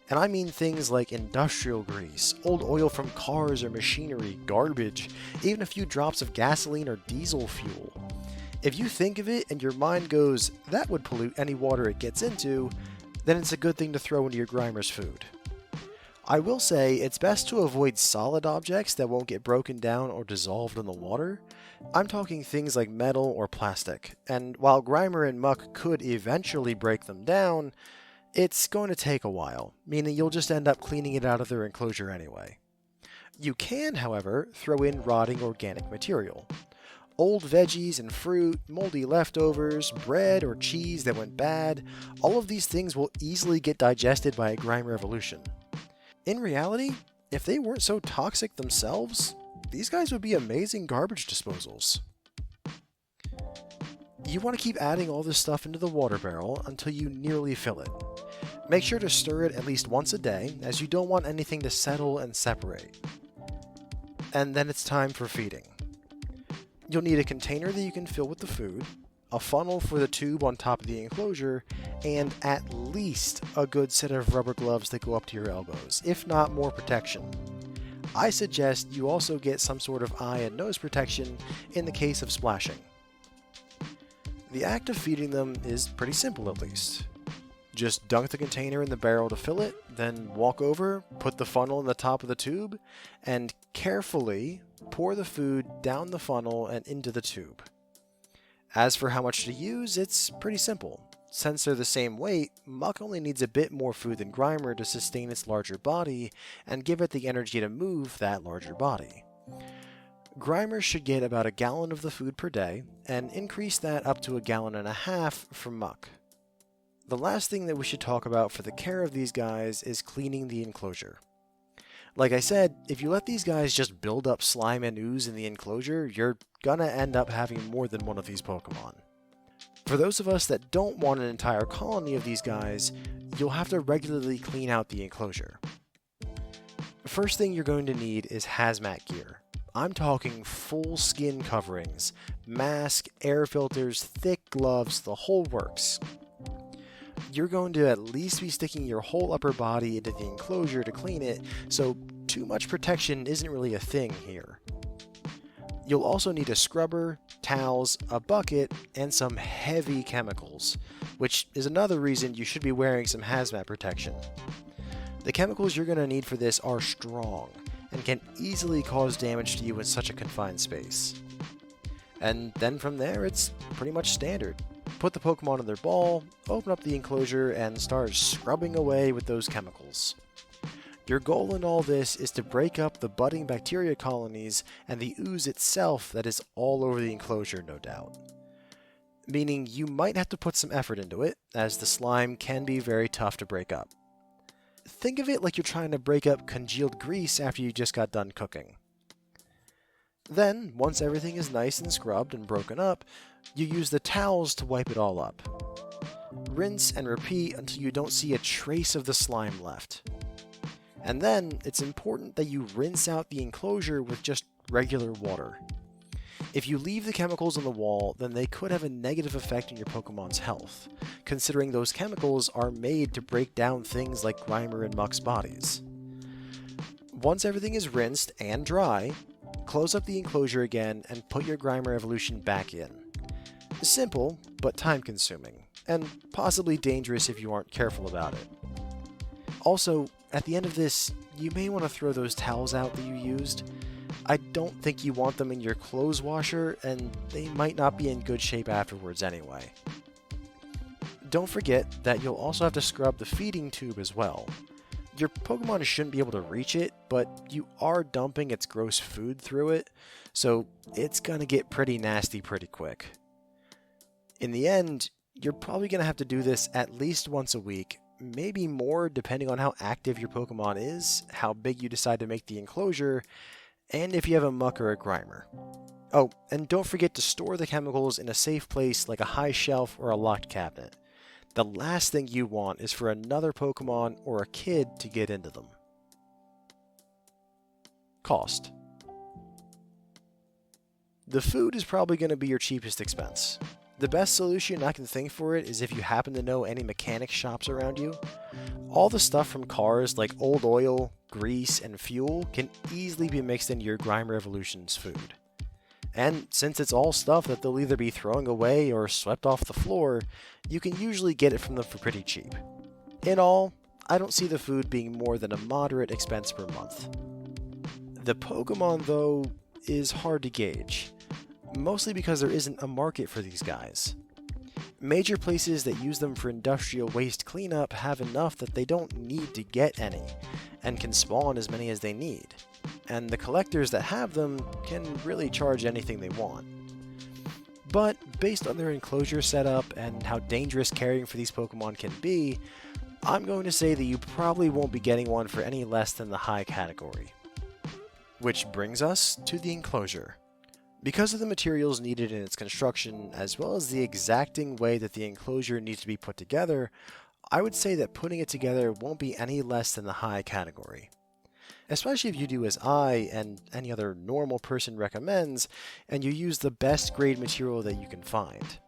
And I mean things like industrial grease, old oil from cars or machinery, garbage, even a few drops of gasoline or diesel fuel. If you think of it and your mind goes, that would pollute any water it gets into, then it's a good thing to throw into your Grimer's food. I will say it's best to avoid solid objects that won't get broken down or dissolved in the water. I'm talking things like metal or plastic, and while Grimer and Muck could eventually break them down, it's going to take a while, meaning you'll just end up cleaning it out of their enclosure anyway. You can, however, throw in rotting organic material. Old veggies and fruit, moldy leftovers, bread or cheese that went bad, all of these things will easily get digested by a Grimer evolution. In reality, if they weren't so toxic themselves, these guys would be amazing garbage disposals. You want to keep adding all this stuff into the water barrel until you nearly fill it. Make sure to stir it at least once a day, as you don't want anything to settle and separate. And then it's time for feeding. You'll need a container that you can fill with the food, a funnel for the tube on top of the enclosure, and at least a good set of rubber gloves that go up to your elbows, if not more protection. I suggest you also get some sort of eye and nose protection in the case of splashing. The act of feeding them is pretty simple at least. Just dunk the container in the barrel to fill it, then walk over, put the funnel in the top of the tube, and carefully pour the food down the funnel and into the tube. As for how much to use, it's pretty simple. Since they're the same weight, Muck only needs a bit more food than Grimer to sustain its larger body and give it the energy to move that larger body. Grimer should get about a gallon of the food per day, and increase that up to 1.5 gallons for Muck. The last thing that we should talk about for the care of these guys is cleaning the enclosure. Like I said, if you let these guys just build up slime and ooze in the enclosure, you're gonna end up having more than one of these Pokemon. For those of us that don't want an entire colony of these guys, you'll have to regularly clean out the enclosure. First thing you're going to need is hazmat gear. I'm talking full skin coverings, mask, air filters, thick gloves, the whole works. You're going to at least be sticking your whole upper body into the enclosure to clean it, so too much protection isn't really a thing here. You'll also need a scrubber, towels, a bucket, and some heavy chemicals, which is another reason you should be wearing some hazmat protection. The chemicals you're going to need for this are strong, and can easily cause damage to you in such a confined space. And then from there, it's pretty much standard. Put the Pokemon in their ball, open up the enclosure, and start scrubbing away with those chemicals. Your goal in all this is to break up the budding bacteria colonies and the ooze itself that is all over the enclosure, no doubt. Meaning you might have to put some effort into it, as the slime can be very tough to break up. Think of it like you're trying to break up congealed grease after you just got done cooking. Then, once everything is nice and scrubbed and broken up, you use the towels to wipe it all up. Rinse and repeat until you don't see a trace of the slime left. And then, it's important that you rinse out the enclosure with just regular water. If you leave the chemicals on the wall, then they could have a negative effect on your Pokemon's health, considering those chemicals are made to break down things like Grimer and Muck's bodies. Once everything is rinsed and dry, close up the enclosure again and put your Grimer evolution back in. Simple, but time-consuming, and possibly dangerous if you aren't careful about it. Also, at the end of this, you may want to throw those towels out that you used. I don't think you want them in your clothes washer, and they might not be in good shape afterwards anyway. Don't forget that you'll also have to scrub the feeding tube as well. Your Pokemon shouldn't be able to reach it, but you are dumping its gross food through it, so it's gonna get pretty nasty pretty quick. In the end, you're probably gonna have to do this at least once a week, maybe more depending on how active your Pokemon is, how big you decide to make the enclosure, and if you have a Muck or a Grimer. Oh, and don't forget to store the chemicals in a safe place like a high shelf or a locked cabinet. The last thing you want is for another Pokemon or a kid to get into them. Cost. The food is probably going to be your cheapest expense. The best solution I can think for it is if you happen to know any mechanic shops around you. All the stuff from cars like old oil, grease, and fuel can easily be mixed into your Grimer Evolution's food. And since it's all stuff that they'll either be throwing away or swept off the floor, you can usually get it from them for pretty cheap. In all, I don't see the food being more than a moderate expense per month. The Pokemon, though, is hard to gauge, mostly because there isn't a market for these guys. Major places that use them for industrial waste cleanup have enough that they don't need to get any, and can spawn as many as they need. And the collectors that have them can really charge anything they want. But based on their enclosure setup and how dangerous caring for these Pokemon can be, I'm going to say that you probably won't be getting one for any less than the high category. Which brings us to the enclosure. Because of the materials needed in its construction, as well as the exacting way that the enclosure needs to be put together, I would say that putting it together won't be any less than the high category. Especially if you do as I and any other normal person recommends, and you use the best grade material that you can find.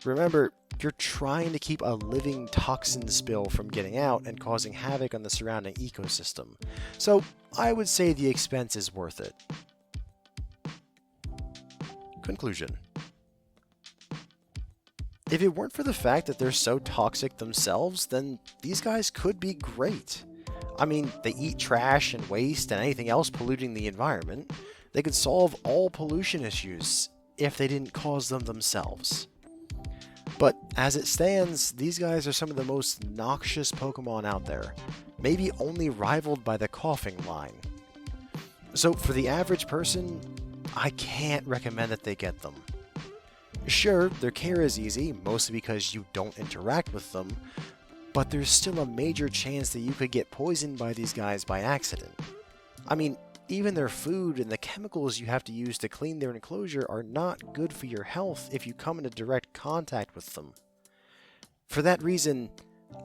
Remember, you're trying to keep a living toxin spill from getting out and causing havoc on the surrounding ecosystem, so I would say the expense is worth it. Conclusion. If it weren't for the fact that they're so toxic themselves, then these guys could be great. I mean, they eat trash and waste and anything else polluting the environment. They could solve all pollution issues if they didn't cause them themselves. But as it stands, these guys are some of the most noxious Pokemon out there, maybe only rivaled by the coughing line. So for the average person, I can't recommend that they get them. Sure, their care is easy, mostly because you don't interact with them, but there's still a major chance that you could get poisoned by these guys by accident. I mean, even their food and the chemicals you have to use to clean their enclosure are not good for your health if you come into direct contact with them. For that reason,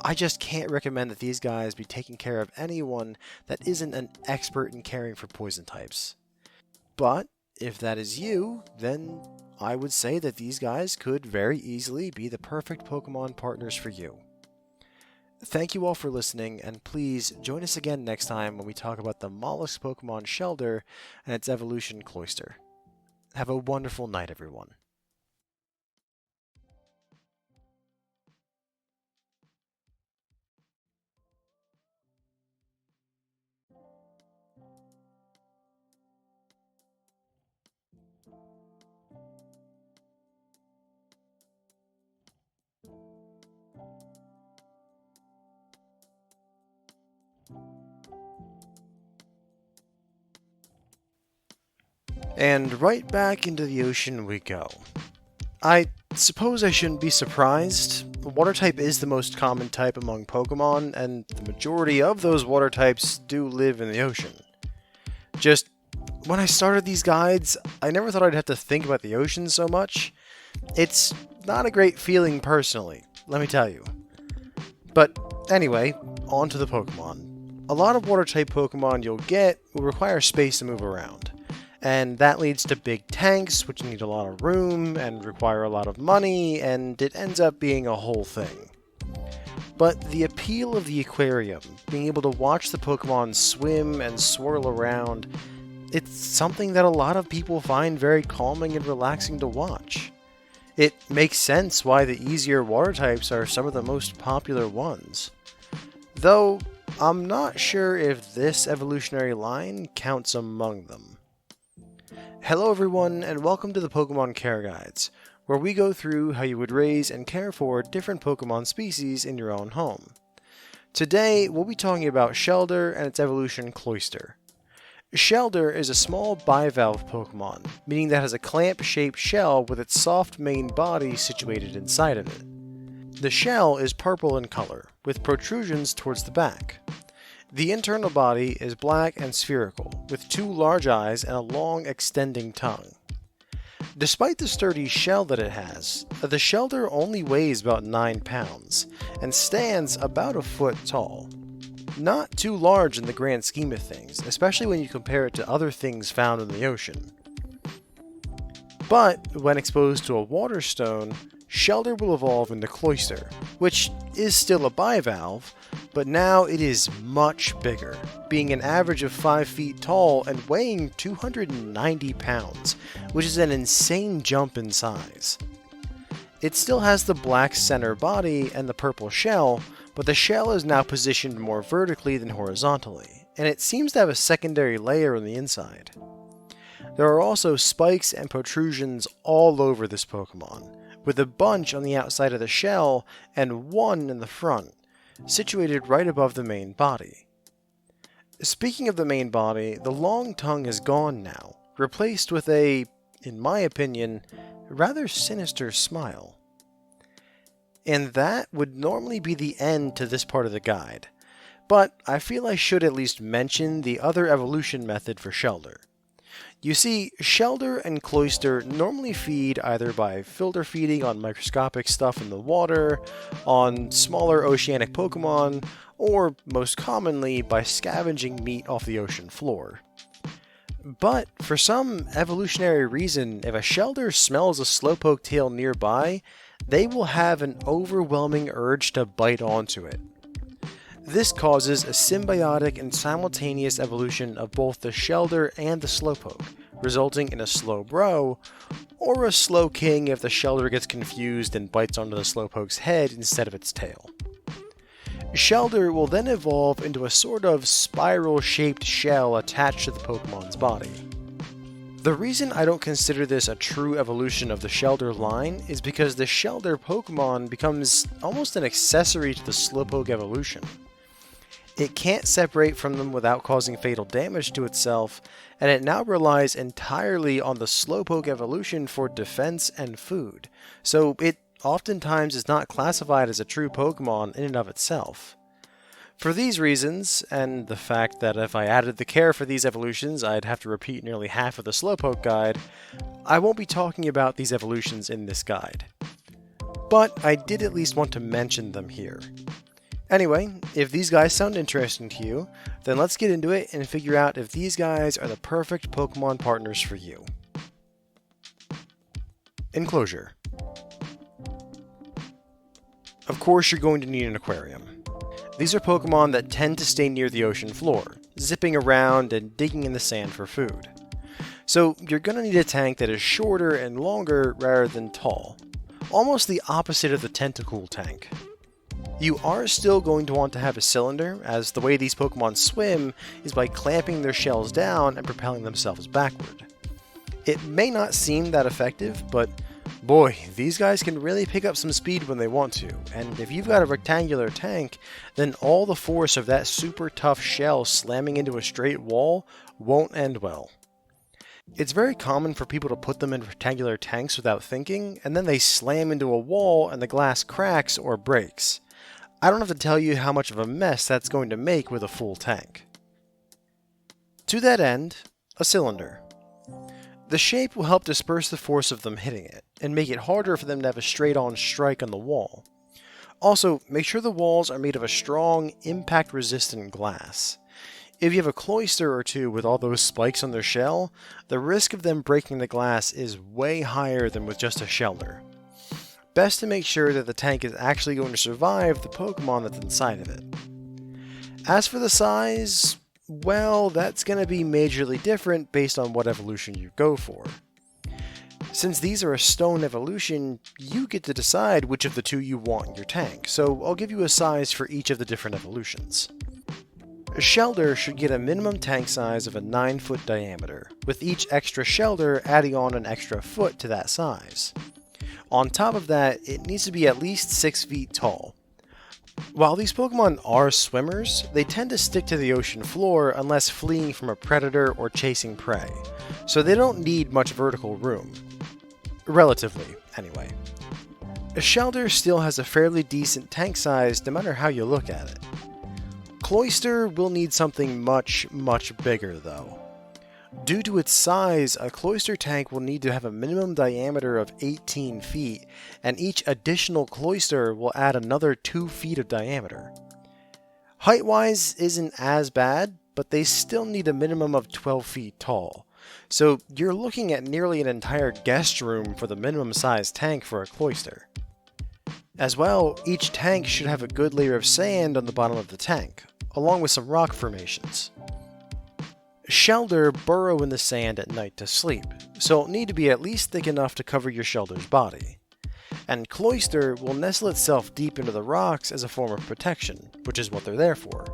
I just can't recommend that these guys be taking care of anyone that isn't an expert in caring for poison types. But if that is you, then I would say that these guys could very easily be the perfect Pokemon partners for you. Thank you all for listening, and please join us again next time when we talk about the mollusk Pokemon Shelder and its evolution Cloyster. Have a wonderful night, everyone. And right back into the ocean we go. I suppose I shouldn't be surprised. Water type is the most common type among Pokemon, and the majority of those water types do live in the ocean. Just When I started these guides, I never thought I'd have to think about the ocean so much. It's not a great feeling personally, let me tell you. But anyway, on to the Pokemon. A lot of water-type Pokemon you'll get will require space to move around. And that leads to big tanks, which need a lot of room and require a lot of money, and it ends up being a whole thing. But the appeal of the aquarium, being able to watch the Pokemon swim and swirl around, it's something that a lot of people find very calming and relaxing to watch. It makes sense why the easier water types are some of the most popular ones. Though, I'm not sure if this evolutionary line counts among them. Hello everyone, and welcome to the Pokemon Care Guides, where we go through how you would raise and care for different Pokemon species in your own home. Today, we'll be talking about Shelder and its evolution Cloyster. Shelder is a small bivalve Pokemon, meaning that it has a clamp-shaped shell with its soft main body situated inside of it. The shell is purple in color, with protrusions towards the back. The internal body is black and spherical, with two large eyes and a long extending tongue. Despite the sturdy shell that it has, the Shelder only weighs about 9 pounds, and stands about a foot tall. Not too large in the grand scheme of things, especially when you compare it to other things found in the ocean. But when exposed to a water stone, Shelder will evolve into Cloyster, which is still a bivalve, but now it is much bigger, being an average of 5 feet tall and weighing 290 pounds, which is an insane jump in size. It still has the black center body and the purple shell, but the shell is now positioned more vertically than horizontally, and it seems to have a secondary layer on the inside. There are also spikes and protrusions all over this Pokemon, with a bunch on the outside of the shell and one in the front, situated right above the main body. Speaking of the main body, the long tongue is gone now, replaced with a, in my opinion, rather sinister smile. And that would normally be the end to this part of the guide, but I feel I should at least mention the other evolution method for Shelder. You see, Shelder and Cloyster normally feed either by filter feeding on microscopic stuff in the water, on smaller oceanic Pokemon, or most commonly by scavenging meat off the ocean floor. But for some evolutionary reason, if a Shelder smells a slowpoke tail nearby, they will have an overwhelming urge to bite onto it. This causes a symbiotic and simultaneous evolution of both the Shelder and the Slowpoke, resulting in a Slowbro, or a Slowking if the Shelder gets confused and bites onto the Slowpoke's head instead of its tail. Shelder will then evolve into a sort of spiral-shaped shell attached to the Pokemon's body. The reason I don't consider this a true evolution of the Shelder line is because the Shelder Pokemon becomes almost an accessory to the Slowpoke evolution. It can't separate from them without causing fatal damage to itself, and it now relies entirely on the Slowpoke evolution for defense and food, so it oftentimes is not classified as a true Pokemon in and of itself. For these reasons, and the fact that if I added the care for these evolutions I'd have to repeat nearly half of the Slowpoke guide, I won't be talking about these evolutions in this guide. But I did at least want to mention them here. Anyway, if these guys sound interesting to you, then let's get into it and figure out if these guys are the perfect Pokemon partners for you. Enclosure. Of course you're going to need an aquarium. These are Pokemon that tend to stay near the ocean floor, zipping around and digging in the sand for food. So you're going to need a tank that is shorter and longer rather than tall, almost the opposite of the Tentacool tank. You are still going to want to have a cylinder, as the way these Pokemon swim is by clamping their shells down and propelling themselves backward. It may not seem that effective, but boy, these guys can really pick up some speed when they want to, and if you've got a rectangular tank, then all the force of that super tough shell slamming into a straight wall won't end well. It's very common for people to put them in rectangular tanks without thinking, and then they slam into a wall and the glass cracks or breaks. I don't have to tell you how much of a mess that's going to make with a full tank. To that end, A cylinder. The shape will help disperse the force of them hitting it, and make it harder for them to have a straight-on strike on the wall. Also, make sure the walls are made of a strong, impact-resistant glass. If you have a cloister or two with all those spikes on their shell, the risk of them breaking the glass is way higher than with just a shelter. Best to make sure that the tank is actually going to survive the Pokemon that's inside of it. As for the size, well, that's going to be majorly different based on what evolution you go for. Since these are a stone evolution, you get to decide which of the two you want in your tank, so I'll give you a size for each of the different evolutions. A Shelder should get a minimum tank size of a 9-foot diameter, with each extra Shelder adding on an extra foot to that size. On top of that, it needs to be at least 6 feet tall. While these Pokemon are swimmers, they tend to stick to the ocean floor unless fleeing from a predator or chasing prey, so they don't need much vertical room. Relatively, anyway. A Shelder still has a fairly decent tank size no matter how you look at it. Cloister will need something much bigger though. Due to its size, a cloister tank will need to have a minimum diameter of 18 feet, and each additional cloister will add another 2 feet of diameter. Height-wise isn't as bad, but they still need a minimum of 12 feet tall. So you're looking at nearly an entire guest room for the minimum size tank for a cloister. As well, each tank should have a good layer of sand on the bottom of the tank, along with some rock formations. Shelder burrow in the sand at night to sleep, so it'll need to be at least thick enough to cover your Shelder's body. And Cloister will nestle itself deep into the rocks as a form of protection, which is what they're there for.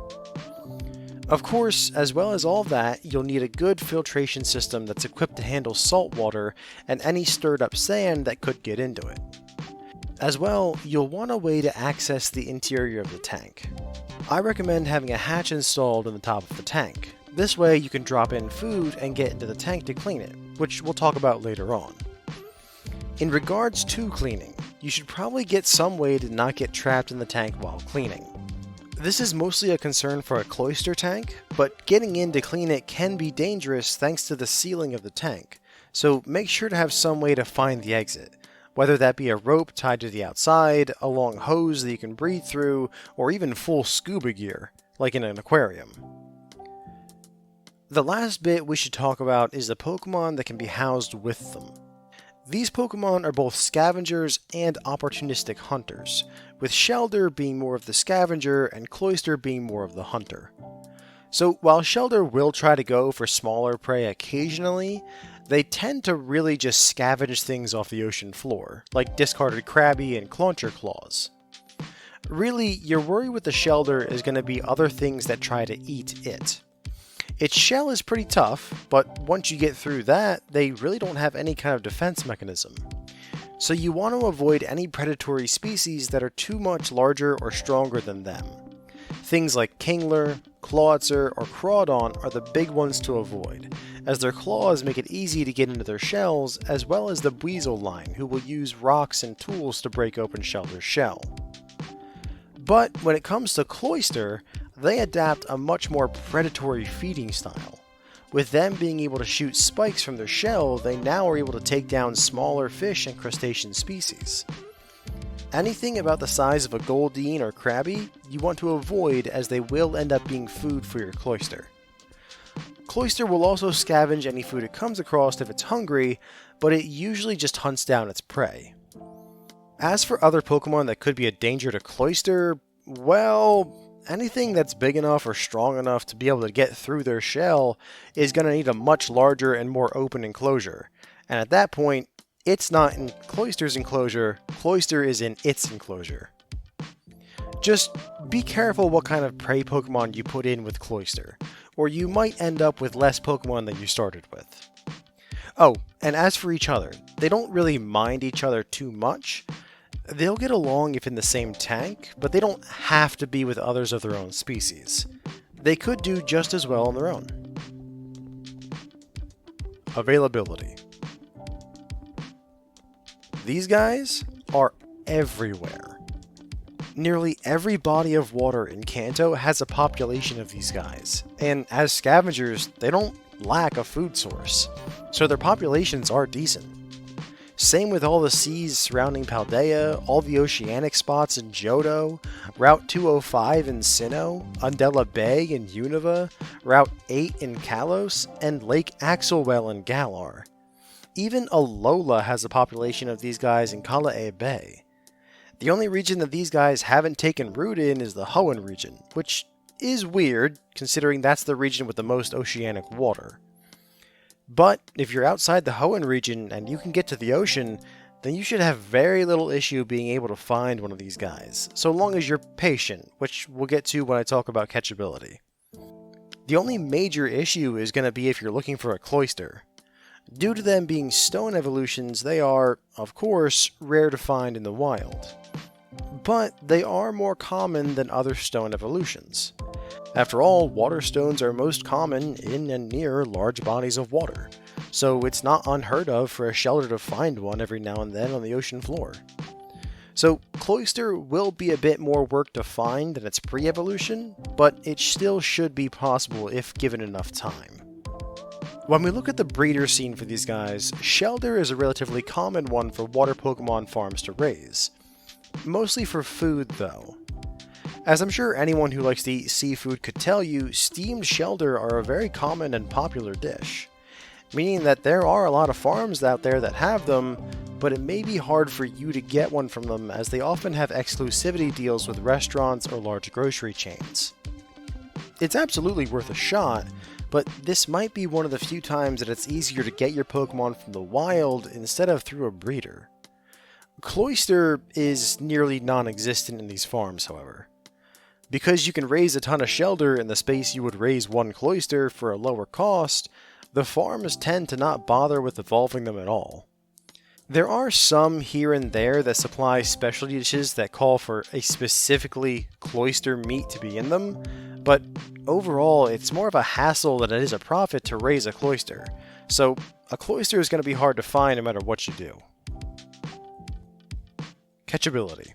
Of course, as well as all that, you'll need a good filtration system that's equipped to handle salt water and any stirred up sand that could get into it. As well, you'll want a way to access the interior of the tank. I recommend having a hatch installed in the top of the tank. This way you can drop in food and get into the tank to clean it, which we'll talk about later on. In regards to cleaning, you should probably get some way to not get trapped in the tank while cleaning. This is mostly a concern for a cloister tank, but getting in to clean it can be dangerous thanks to the sealing of the tank, so make sure to have some way to find the exit, whether that be a rope tied to the outside, a long hose that you can breathe through, or even full scuba gear, like in an aquarium. The last bit we should talk about is the Pokemon that can be housed with them. These Pokemon are both scavengers and opportunistic hunters, with Shelder being more of the scavenger and Cloister being more of the hunter. So while Shelder will try to go for smaller prey occasionally, they tend to really just scavenge things off the ocean floor, like discarded Krabby and Clauncher claws. Really, your worry with the Shelder is going to be other things that try to eat it. Its shell is pretty tough, but once you get through that, they really don't have any kind of defense mechanism. So you want to avoid any predatory species that are too much larger or stronger than them. Things like Kingler, Clawitzer, or Crawdon are the big ones to avoid, as their claws make it easy to get into their shells, as well as the Weasel line, who will use rocks and tools to break open Shelder's shell. But when it comes to Cloister, they adapt a much more predatory feeding style. With them being able to shoot spikes from their shell, they now are able to take down smaller fish and crustacean species. Anything about the size of a Goldeen or Krabby, you want to avoid, as they will end up being food for your Cloister. Cloister will also scavenge any food it comes across if it's hungry, but it usually just hunts down its prey. As for other Pokemon that could be a danger to Cloister, well, anything that's big enough or strong enough to be able to get through their shell is going to need a much larger and more open enclosure. And at that point, it's not in Cloister's enclosure, Cloister is in its enclosure. Just be careful what kind of prey Pokemon you put in with Cloister, or you might end up with less Pokemon than you started with. Oh, and as for each other, they don't really mind each other too much. They'll get along if in the same tank, but they don't have to be with others of their own species. They could do just as well on their own. Availability. These guys are everywhere. Nearly every body of water in Kanto has a population of these guys, and as scavengers, they don't lack a food source, so their populations are decent. Same with all the seas surrounding Paldea, all the oceanic spots in Johto, Route 205 in Sinnoh, Undella Bay in Unova, Route 8 in Kalos, and Lake Axelwell in Galar. Even Alola has a population of these guys in Kala'e Bay. The only region that these guys haven't taken root in is the Hoenn region, which is weird, considering that's the region with the most oceanic water. But if you're outside the Hoenn region and you can get to the ocean, then you should have very little issue being able to find one of these guys, so long as you're patient, which we'll get to when I talk about catchability. The only major issue is going to be if you're looking for a cloister. Due to them being stone evolutions, they are, of course, rare to find in the wild. But they are more common than other stone evolutions. After all, water stones are most common in and near large bodies of water, so it's not unheard of for a Shelder to find one every now and then on the ocean floor. So cloister will be a bit more work to find than its pre-evolution, but it still should be possible if given enough time. When we look at the breeder scene for these guys, Shelder is a relatively common one for water Pokemon farms to raise. Mostly for food though. As I'm sure anyone who likes to eat seafood could tell you, steamed Shelder are a very common and popular dish. Meaning that there are a lot of farms out there that have them, but it may be hard for you to get one from them as they often have exclusivity deals with restaurants or large grocery chains. It's absolutely worth a shot, but this might be one of the few times that it's easier to get your Pokemon from the wild instead of through a breeder. Cloister is nearly non-existent in these farms, however. Because you can raise a ton of Shelder in the space you would raise one cloister for a lower cost, the farms tend to not bother with evolving them at all. There are some here and there that supply specialty dishes that call for a specifically cloister meat to be in them, but overall it's more of a hassle than it is a profit to raise a cloister, so a cloister is going to be hard to find no matter what you do. Catchability.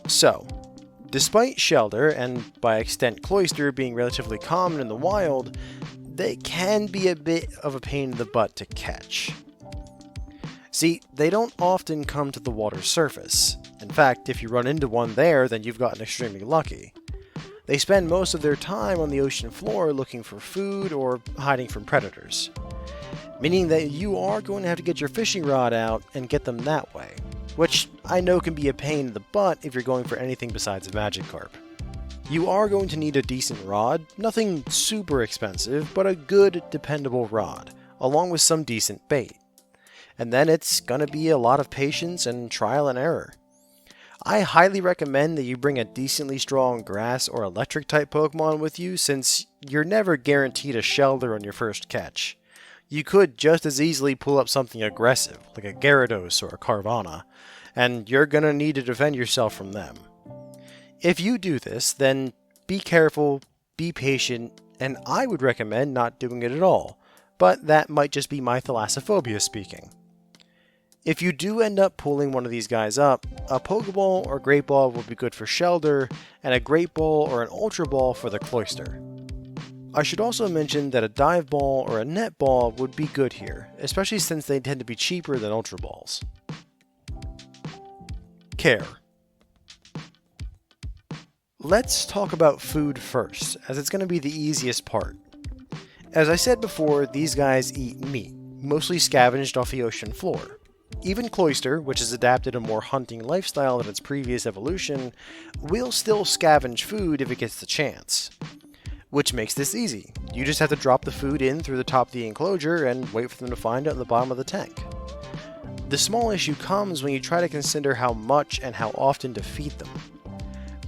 So, despite Shelder, and by extent Cloister, being relatively common in the wild, they can be a bit of a pain in the butt to catch. See, they don't often come to the water's surface. In fact, if you run into one there, then you've gotten extremely lucky. They spend most of their time on the ocean floor looking for food or hiding from predators. Meaning that you are going to have to get your fishing rod out and get them that way. Which I know can be a pain in the butt if you're going for anything besides a Magikarp. You are going to need a decent rod, nothing super expensive, but a good, dependable rod, along with some decent bait. And then it's gonna be a lot of patience and trial and error. I highly recommend that you bring a decently strong grass or electric type Pokemon with you, since you're never guaranteed a Shelder on your first catch. You could just as easily pull up something aggressive, like a Gyarados or a Carvanha, and you're gonna need to defend yourself from them. If you do this, then be careful, be patient, and I would recommend not doing it at all, but that might just be my thalassophobia speaking. If you do end up pulling one of these guys up, a Pokeball or Great Ball will be good for Shelder, and a Great Ball or an Ultra Ball for the Cloister. I should also mention that a Dive Ball or a Net Ball would be good here, especially since they tend to be cheaper than Ultra Balls. Care. Let's talk about food first, as it's going to be the easiest part. As I said before, these guys eat meat, mostly scavenged off the ocean floor. Even Cloister, which has adapted a more hunting lifestyle than its previous evolution, will still scavenge food if it gets the chance. Which makes this easy. You just have to drop the food in through the top of the enclosure and wait for them to find it at the bottom of the tank. The small issue comes when you try to consider how much and how often to feed them.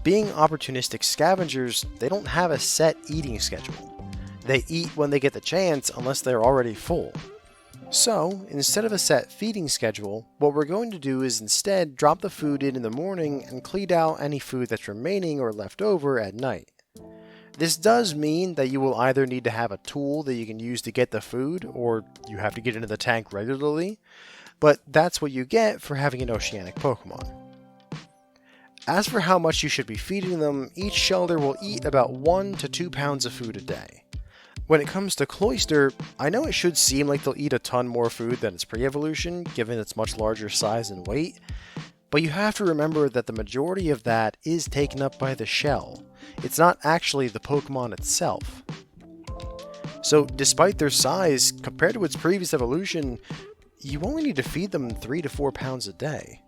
Being opportunistic scavengers, they don't have a set eating schedule. They eat when they get the chance unless they're already full. So, instead of a set feeding schedule, what we're going to do is instead drop the food in the morning and clean out any food that's remaining or left over at night. This does mean that you will either need to have a tool that you can use to get the food, or you have to get into the tank regularly, but that's what you get for having an oceanic Pokemon. As for how much you should be feeding them, each Shelder will eat about 1 to 2 pounds of food a day. When it comes to cloister, I know it should seem like they'll eat a ton more food than its pre-evolution, given its much larger size and weight, but you have to remember that the majority of that is taken up by the shell. It's not actually the Pokemon itself. So despite their size, compared to its previous evolution, you only need to feed them 3 to 4 pounds a day.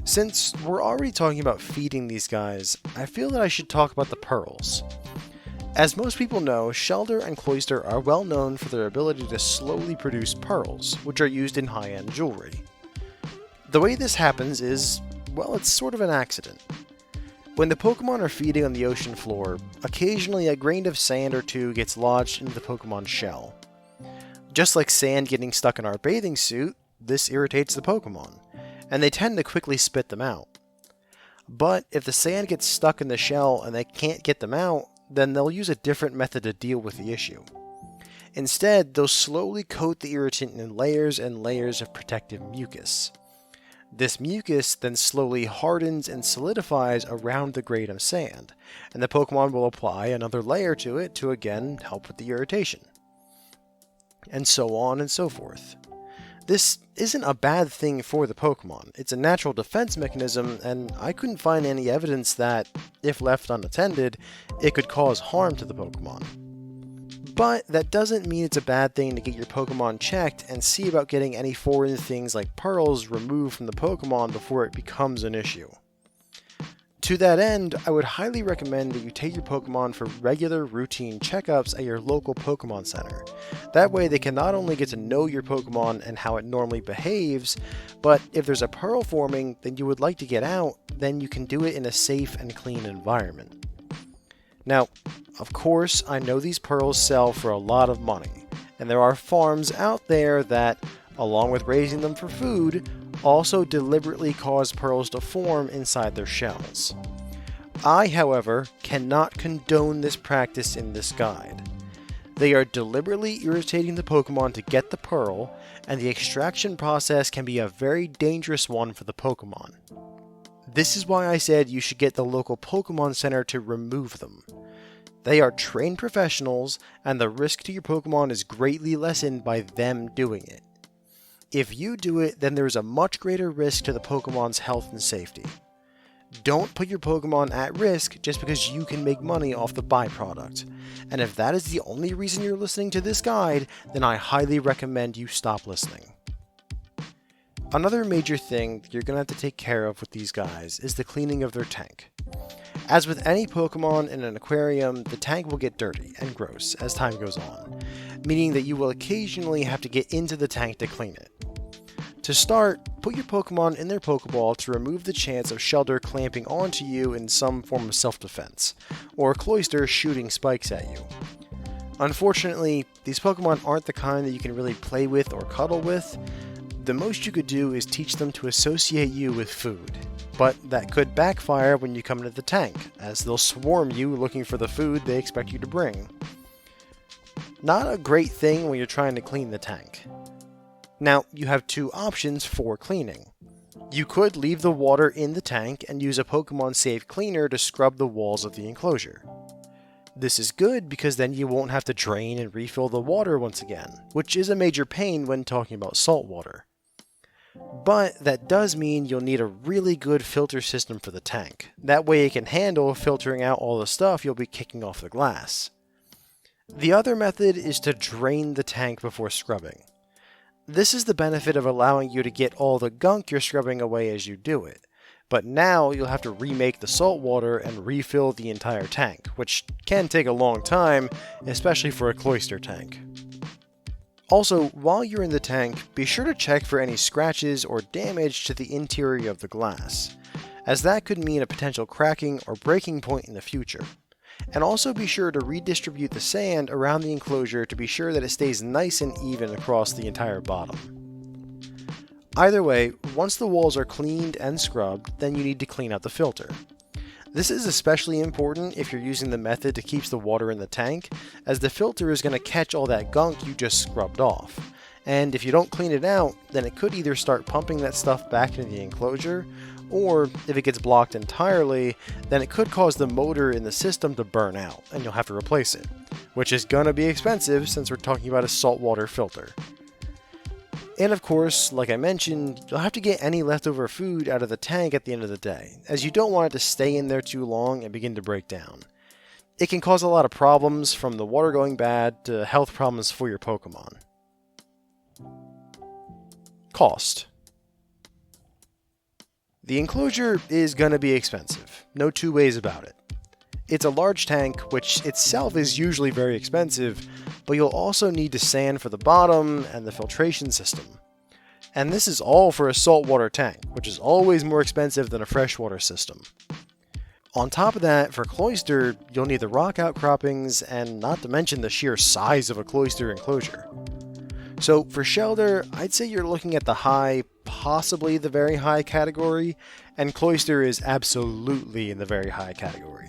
Since we're already talking about feeding these guys, I feel that I should talk about the pearls. As most people know, Shelder and Cloister are well known for their ability to slowly produce pearls, which are used in high-end jewelry. The way this happens is, well, it's sort of an accident. When the Pokemon are feeding on the ocean floor, occasionally a grain of sand or two gets lodged into the Pokemon's shell. Just like sand getting stuck in our bathing suit, this irritates the Pokemon, and they tend to quickly spit them out. But if the sand gets stuck in the shell and they can't get them out, then they'll use a different method to deal with the issue. Instead, they'll slowly coat the irritant in layers and layers of protective mucus. This mucus then slowly hardens and solidifies around the grain of sand, and the Pokemon will apply another layer to it to again help with the irritation. And so on and so forth. This isn't a bad thing for the Pokemon. It's a natural defense mechanism, and I couldn't find any evidence that, if left unattended, it could cause harm to the Pokemon. But that doesn't mean it's a bad thing to get your Pokemon checked and see about getting any foreign things like pearls removed from the Pokemon before it becomes an issue. To that end, I would highly recommend that you take your Pokemon for regular routine checkups at your local Pokemon Center. That way they can not only get to know your Pokemon and how it normally behaves, but if there's a pearl forming that you would like to get out, then you can do it in a safe and clean environment. Now, of course, I know these pearls sell for a lot of money, and there are farms out there that, along with raising them for food, also deliberately cause pearls to form inside their shells. I, however, cannot condone this practice in this guide. They are deliberately irritating the Pokemon to get the pearl, and the extraction process can be a very dangerous one for the Pokemon. This is why I said you should get the local Pokemon Center to remove them. They are trained professionals, and the risk to your Pokemon is greatly lessened by them doing it. If you do it, then there is a much greater risk to the Pokemon's health and safety. Don't put your Pokemon at risk just because you can make money off the byproduct. And if that is the only reason you're listening to this guide, then I highly recommend you stop listening. Another major thing that you're going to have to take care of with these guys is the cleaning of their tank. As with any Pokemon in an aquarium, the tank will get dirty and gross as time goes on, meaning that you will occasionally have to get into the tank to clean it. To start, put your Pokemon in their Pokeball to remove the chance of Shelder clamping onto you in some form of self-defense, or Cloister shooting spikes at you. Unfortunately, these Pokemon aren't the kind that you can really play with or cuddle with. The most you could do is teach them to associate you with food. But that could backfire when you come into the tank, as they'll swarm you looking for the food they expect you to bring. Not a great thing when you're trying to clean the tank. Now, you have two options for cleaning. You could leave the water in the tank and use a Pokemon-safe cleaner to scrub the walls of the enclosure. This is good because then you won't have to drain and refill the water once again, which is a major pain when talking about salt water. But that does mean you'll need a really good filter system for the tank. That way it can handle filtering out all the stuff you'll be kicking off the glass. The other method is to drain the tank before scrubbing. This is the benefit of allowing you to get all the gunk you're scrubbing away as you do it. But now you'll have to remake the salt water and refill the entire tank, which can take a long time, especially for a Cloister tank. Also, while you're in the tank, be sure to check for any scratches or damage to the interior of the glass, as that could mean a potential cracking or breaking point in the future. And also be sure to redistribute the sand around the enclosure to be sure that it stays nice and even across the entire bottom. Either way, once the walls are cleaned and scrubbed, then you need to clean out the filter. This is especially important if you're using the method that keeps the water in the tank, as the filter is going to catch all that gunk you just scrubbed off, And if you don't clean it out, then it could either start pumping that stuff back into the enclosure, or if it gets blocked entirely, then it could cause the motor in the system to burn out, and you'll have to replace it, which is gonna be expensive since we're talking about a saltwater filter. And of course, like I mentioned, you'll have to get any leftover food out of the tank at the end of the day, as you don't want it to stay in there too long and begin to break down. It can cause a lot of problems, from the water going bad to health problems for your Pokemon. Cost. The enclosure is going to be expensive, no two ways about it. It's a large tank, which itself is usually very expensive, but you'll also need to sand for the bottom and the filtration system. And this is all for a saltwater tank, which is always more expensive than a freshwater system. On top of that, for cloister, you'll need the rock outcroppings, and not to mention the sheer size of a cloister enclosure. So for shelter, I'd say you're looking at the high, possibly the very high category, and cloister is absolutely in the very high category.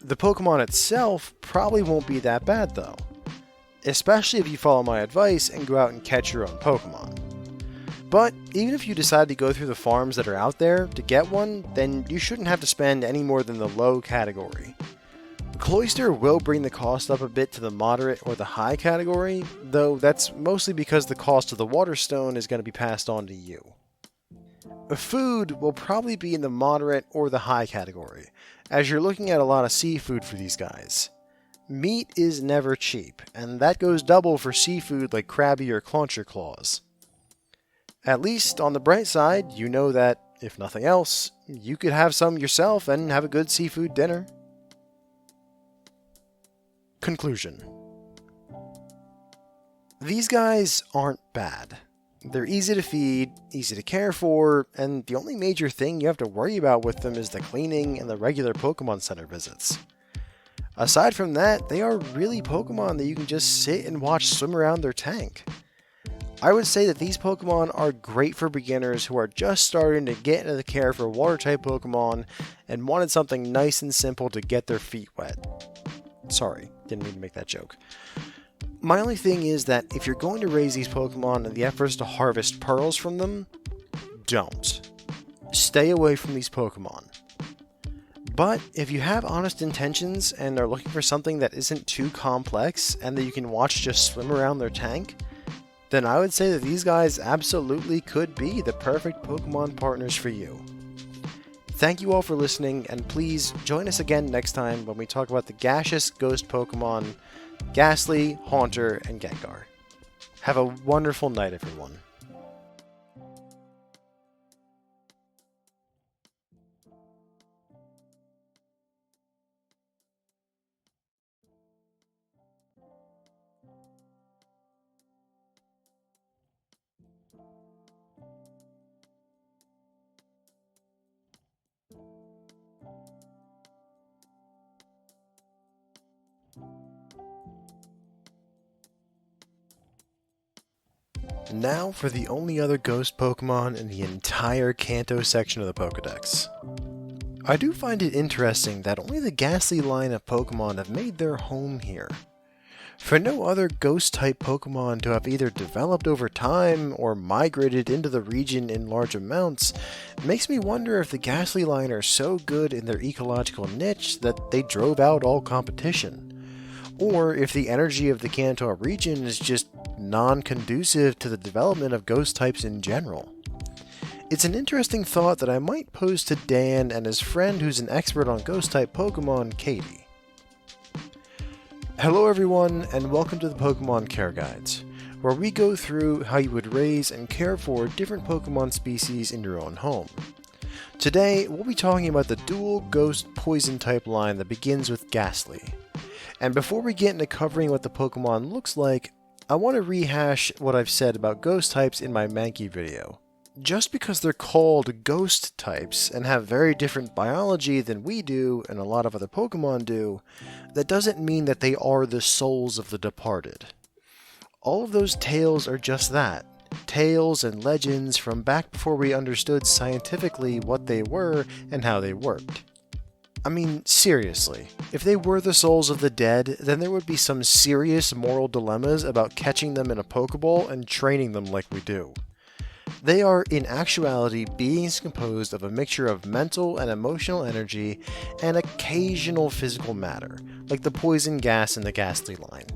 The Pokemon itself probably won't be that bad though, especially if you follow my advice and go out and catch your own Pokemon. But even if you decide to go through the farms that are out there to get one, then you shouldn't have to spend any more than the low category. Cloister will bring the cost up a bit to the moderate or the high category, though that's mostly because the cost of the water stone is going to be passed on to you. Food will probably be in the moderate or the high category, as you're looking at a lot of seafood for these guys. Meat is never cheap, and that goes double for seafood like crabby or clauncher claws. At least on the bright side, you know that, if nothing else, you could have some yourself and have a good seafood dinner. Conclusion. These guys aren't bad. They're easy to feed, easy to care for, and the only major thing you have to worry about with them is the cleaning and the regular Pokemon Center visits. Aside from that, they are really Pokemon that you can just sit and watch swim around their tank. I would say that these Pokemon are great for beginners who are just starting to get into the care for water-type Pokemon and wanted something nice and simple to get their feet wet. Sorry, didn't mean to make that joke. My only thing is that if you're going to raise these Pokemon and the efforts to harvest pearls from them, don't. Stay away from these Pokemon. But if you have honest intentions and are looking for something that isn't too complex and that you can watch just swim around their tank, then I would say that these guys absolutely could be the perfect Pokemon partners for you. Thank you all for listening, and please join us again next time when we talk about the gaseous ghost Pokemon, Ghastly, Haunter, and Gengar. Have a wonderful night, everyone. Now for the only other ghost Pokemon in the entire Kanto section of the Pokedex. I do find it interesting that only the Ghastly line of Pokemon have made their home here. For no other ghost-type Pokemon to have either developed over time or migrated into the region in large amounts makes me wonder if the Ghastly line are so good in their ecological niche that they drove out all competition, or if the energy of the Kanto region is just non-conducive to the development of ghost types in general. It's an interesting thought that I might pose to Dan and his friend who's an expert on ghost-type Pokemon, Katie. Hello everyone, and welcome to the Pokemon Care Guides, where we go through how you would raise and care for different Pokemon species in your own home. Today, we'll be talking about the dual ghost poison type line that begins with Ghastly. And before we get into covering what the Pokemon looks like, I want to rehash what I've said about ghost types in my Mankey video. Just because they're called ghost types and have very different biology than we do and a lot of other Pokemon do, that doesn't mean that they are the souls of the departed. All of those tales are just that, tales and legends from back before we understood scientifically what they were and how they worked. I mean, seriously, if they were the souls of the dead, then there would be some serious moral dilemmas about catching them in a Pokeball and training them like we do. They are, in actuality, beings composed of a mixture of mental and emotional energy and occasional physical matter, like the poison gas in the Ghastly line.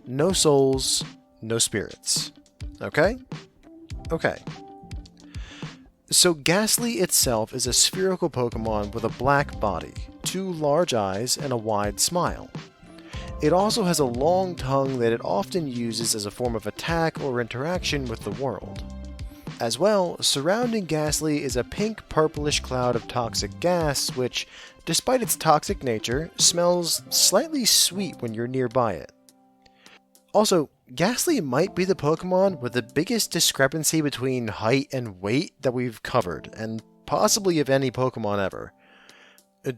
No souls, no spirits. Okay? Okay. So Ghastly itself is a spherical Pokemon with a black body, 2 large eyes, and a wide smile. It also has a long tongue that it often uses as a form of attack or interaction with the world. As well, surrounding Ghastly is a pink-purplish cloud of toxic gas which, despite its toxic nature, smells slightly sweet when you're nearby it. Also, Ghastly might be the Pokemon with the biggest discrepancy between height and weight that we've covered, and possibly of any Pokemon ever.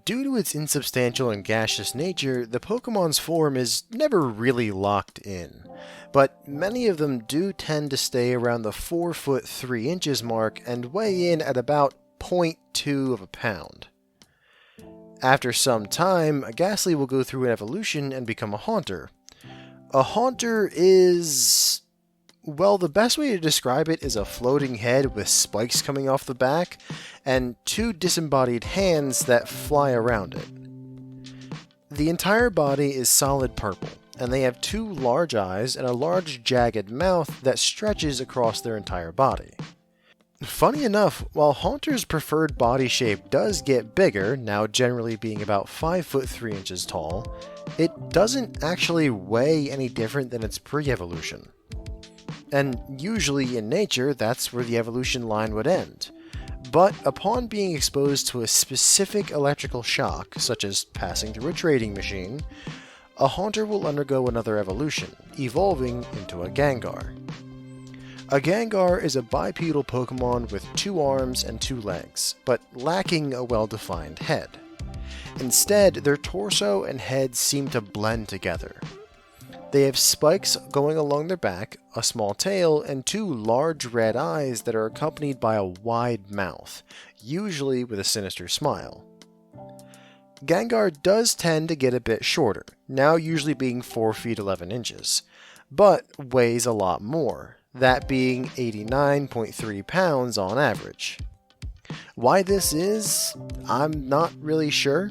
Due to its insubstantial and gaseous nature, the Pokemon's form is never really locked in, but many of them do tend to stay around the 4 foot 3 inches mark and weigh in at about 0.2 of a pound. After some time, a Ghastly will go through an evolution and become a Haunter. A Haunter is... well, the best way to describe it is a floating head with spikes coming off the back, and 2 disembodied hands that fly around it. The entire body is solid purple, and they have 2 large eyes and a large jagged mouth that stretches across their entire body. Funny enough, while Haunter's preferred body shape does get bigger, now generally being about 5 foot 3 inches tall, it doesn't actually weigh any different than its pre-evolution. And usually in nature, that's where the evolution line would end. But upon being exposed to a specific electrical shock, such as passing through a trading machine, a Haunter will undergo another evolution, evolving into a Gengar. A Gengar is a bipedal Pokemon with 2 arms and 2 legs, but lacking a well-defined head. Instead, their torso and head seem to blend together. They have spikes going along their back, a small tail, and 2 large red eyes that are accompanied by a wide mouth, usually with a sinister smile. Gengar does tend to get a bit shorter, now usually being 4 feet 11 inches, but weighs a lot more, that being 89.3 pounds on average. Why this is, I'm not really sure.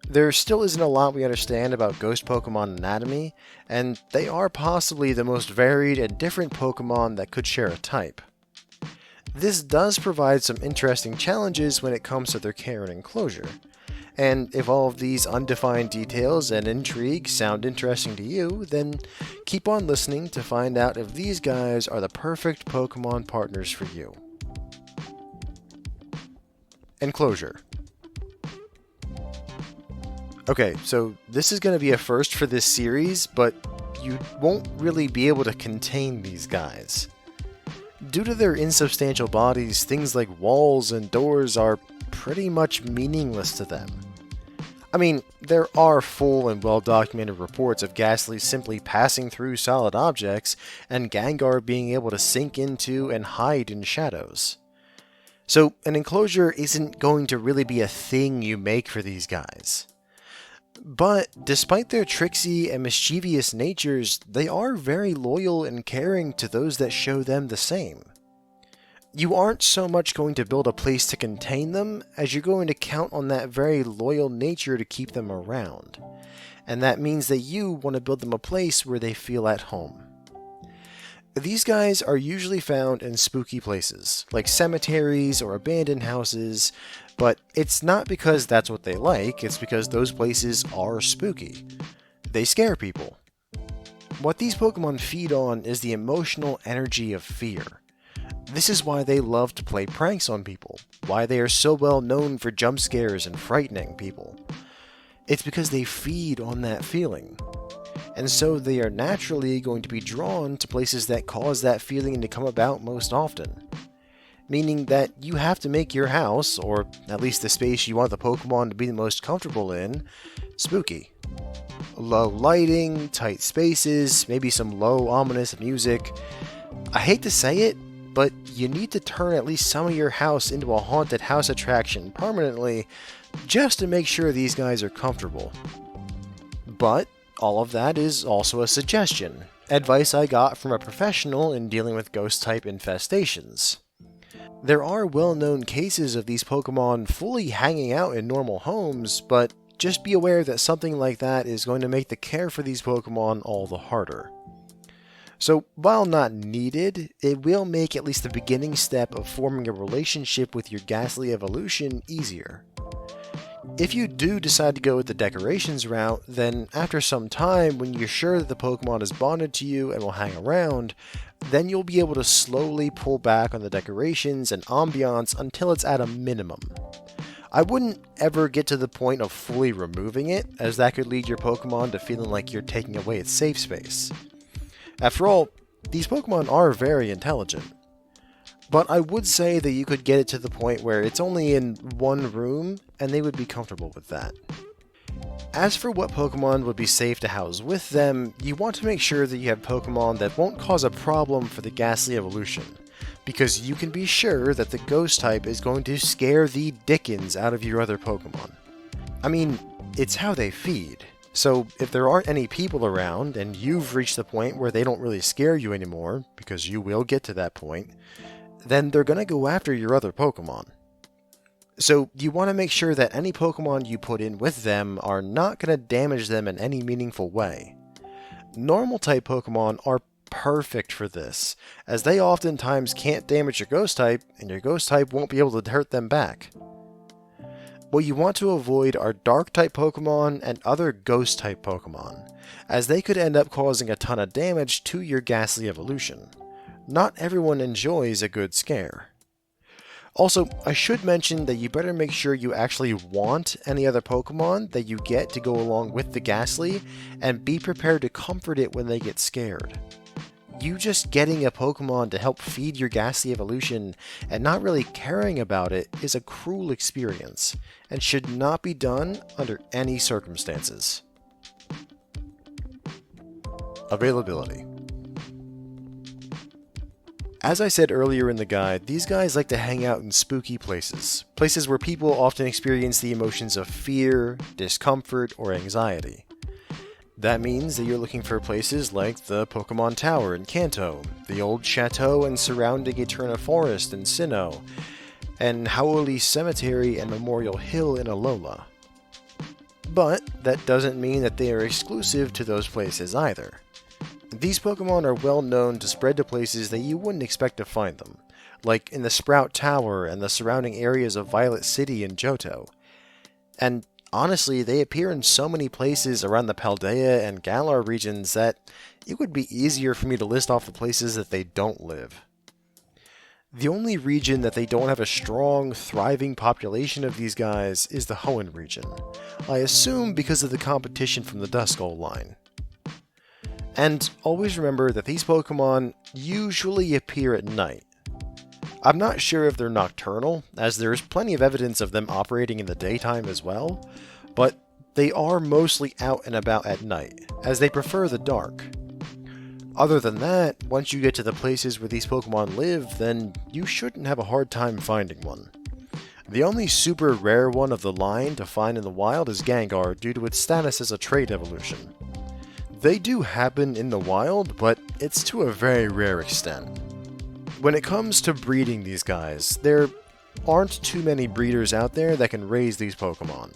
There still isn't a lot we understand about ghost Pokemon anatomy, and they are possibly the most varied and different Pokemon that could share a type. This does provide some interesting challenges when it comes to their care and enclosure, and if all of these undefined details and intrigue sound interesting to you, then keep on listening to find out if these guys are the perfect Pokemon partners for you. Enclosure. Okay, so this is going to be a first for this series, but you won't really be able to contain these guys. Due to their insubstantial bodies, things like walls and doors are pretty much meaningless to them. I mean, there are full and well-documented reports of Ghastly simply passing through solid objects, and Gengar being able to sink into and hide in shadows. So, an enclosure isn't going to really be a thing you make for these guys. But, despite their tricksy and mischievous natures, they are very loyal and caring to those that show them the same. You aren't so much going to build a place to contain them, as you're going to count on that very loyal nature to keep them around. And that means that you want to build them a place where they feel at home. These guys are usually found in spooky places, like cemeteries or abandoned houses, but it's not because that's what they like, it's because those places are spooky. They scare people. What these Pokemon feed on is the emotional energy of fear. This is why they love to play pranks on people, why they are so well known for jump scares and frightening people. It's because they feed on that feeling. And so they are naturally going to be drawn to places that cause that feeling to come about most often. Meaning that you have to make your house, or at least the space you want the Pokemon to be the most comfortable in, spooky. Low lighting, tight spaces, maybe some low ominous music. I hate to say it, but you need to turn at least some of your house into a haunted house attraction permanently just to make sure these guys are comfortable. But all of that is also a suggestion, advice I got from a professional in dealing with ghost-type infestations. There are well-known cases of these Pokemon fully hanging out in normal homes, but just be aware that something like that is going to make the care for these Pokemon all the harder. So, while not needed, it will make at least the beginning step of forming a relationship with your ghastly evolution easier. If you do decide to go with the decorations route, then after some time, when you're sure that the Pokemon is bonded to you and will hang around, then you'll be able to slowly pull back on the decorations and ambiance until it's at a minimum. I wouldn't ever get to the point of fully removing it, as that could lead your Pokemon to feeling like you're taking away its safe space. After all, these Pokemon are very intelligent. But I would say that you could get it to the point where it's only in one room, and they would be comfortable with that. As for what Pokemon would be safe to house with them, you want to make sure that you have Pokemon that won't cause a problem for the ghastly evolution, because you can be sure that the Ghost type is going to scare the dickens out of your other Pokemon. I mean, it's how they feed. So if there aren't any people around, and you've reached the point where they don't really scare you anymore, because you will get to that point, then they're going to go after your other Pokemon. So you want to make sure that any Pokemon you put in with them are not going to damage them in any meaningful way. Normal type Pokemon are perfect for this, as they oftentimes can't damage your Ghost type, and your Ghost type won't be able to hurt them back. What you want to avoid are Dark type Pokemon and other Ghost type Pokemon, as they could end up causing a ton of damage to your ghastly evolution. Not everyone enjoys a good scare. Also, I should mention that you better make sure you actually want any other Pokemon that you get to go along with the ghastly, and be prepared to comfort it when they get scared. You just getting a Pokemon to help feed your ghastly evolution and not really caring about it is a cruel experience, and should not be done under any circumstances. Availability. As I said earlier in the guide, these guys like to hang out in spooky places where people often experience the emotions of fear, discomfort, or anxiety. That means that you're looking for places like the Pokemon Tower in Kanto, the old Chateau and surrounding Eterna Forest in Sinnoh, and Howley Cemetery and Memorial Hill in Alola. But that doesn't mean that they are exclusive to those places either. These Pokemon are well known to spread to places that you wouldn't expect to find them, like in the Sprout Tower and the surrounding areas of Violet City in Johto. And honestly, they appear in so many places around the Paldea and Galar regions that it would be easier for me to list off the places that they don't live. The only region that they don't have a strong, thriving population of these guys is the Hoenn region, I assume because of the competition from the Duskull line. And always remember that these Pokemon usually appear at night. I'm not sure if they're nocturnal, as there's plenty of evidence of them operating in the daytime as well, but they are mostly out and about at night, as they prefer the dark. Other than that, once you get to the places where these Pokemon live, then you shouldn't have a hard time finding one. The only super rare one of the line to find in the wild is Gengar due to its status as a trait evolution. They do happen in the wild, but it's to a very rare extent. When it comes to breeding these guys, there aren't too many breeders out there that can raise these Pokemon.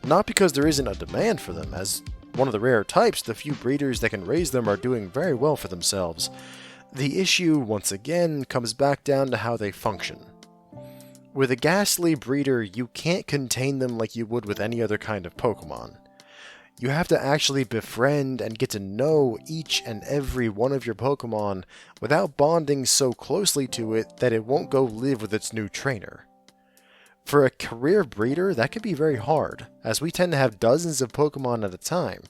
Not because there isn't a demand for them, as one of the rare types, the few breeders that can raise them are doing very well for themselves. The issue, once again, comes back down to how they function. With a ghastly breeder, you can't contain them like you would with any other kind of Pokemon. You have to actually befriend and get to know each and every one of your Pokemon without bonding so closely to it that it won't go live with its new trainer. For a career breeder, that can be very hard, as we tend to have dozens of Pokemon at a time.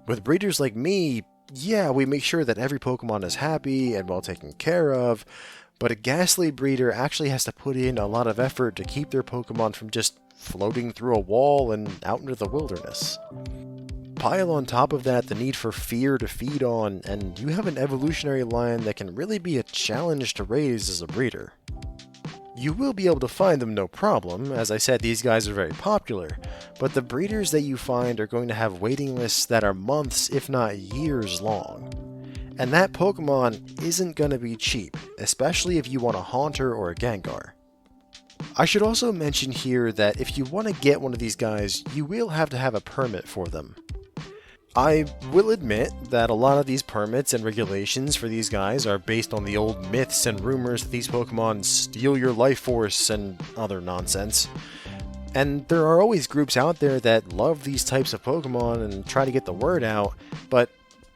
With breeders like me, yeah, we make sure that every Pokemon is happy and well taken care of, but a ghastly breeder actually has to put in a lot of effort to keep their Pokemon from just floating through a wall and out into the wilderness. Pile on top of that the need for fear to feed on, and you have an evolutionary line that can really be a challenge to raise as a breeder. You will be able to find them no problem. As I said, these guys are very popular, but the breeders that you find are going to have waiting lists that are months, if not years long. And that Pokemon isn't going to be cheap, especially if you want a Haunter or a Gengar. I should also mention here that if you want to get one of these guys, you will have to have a permit for them. I will admit that a lot of these permits and regulations for these guys are based on the old myths and rumors that these Pokemon steal your life force and other nonsense. And there are always groups out there that love these types of Pokemon and try to get the word out, but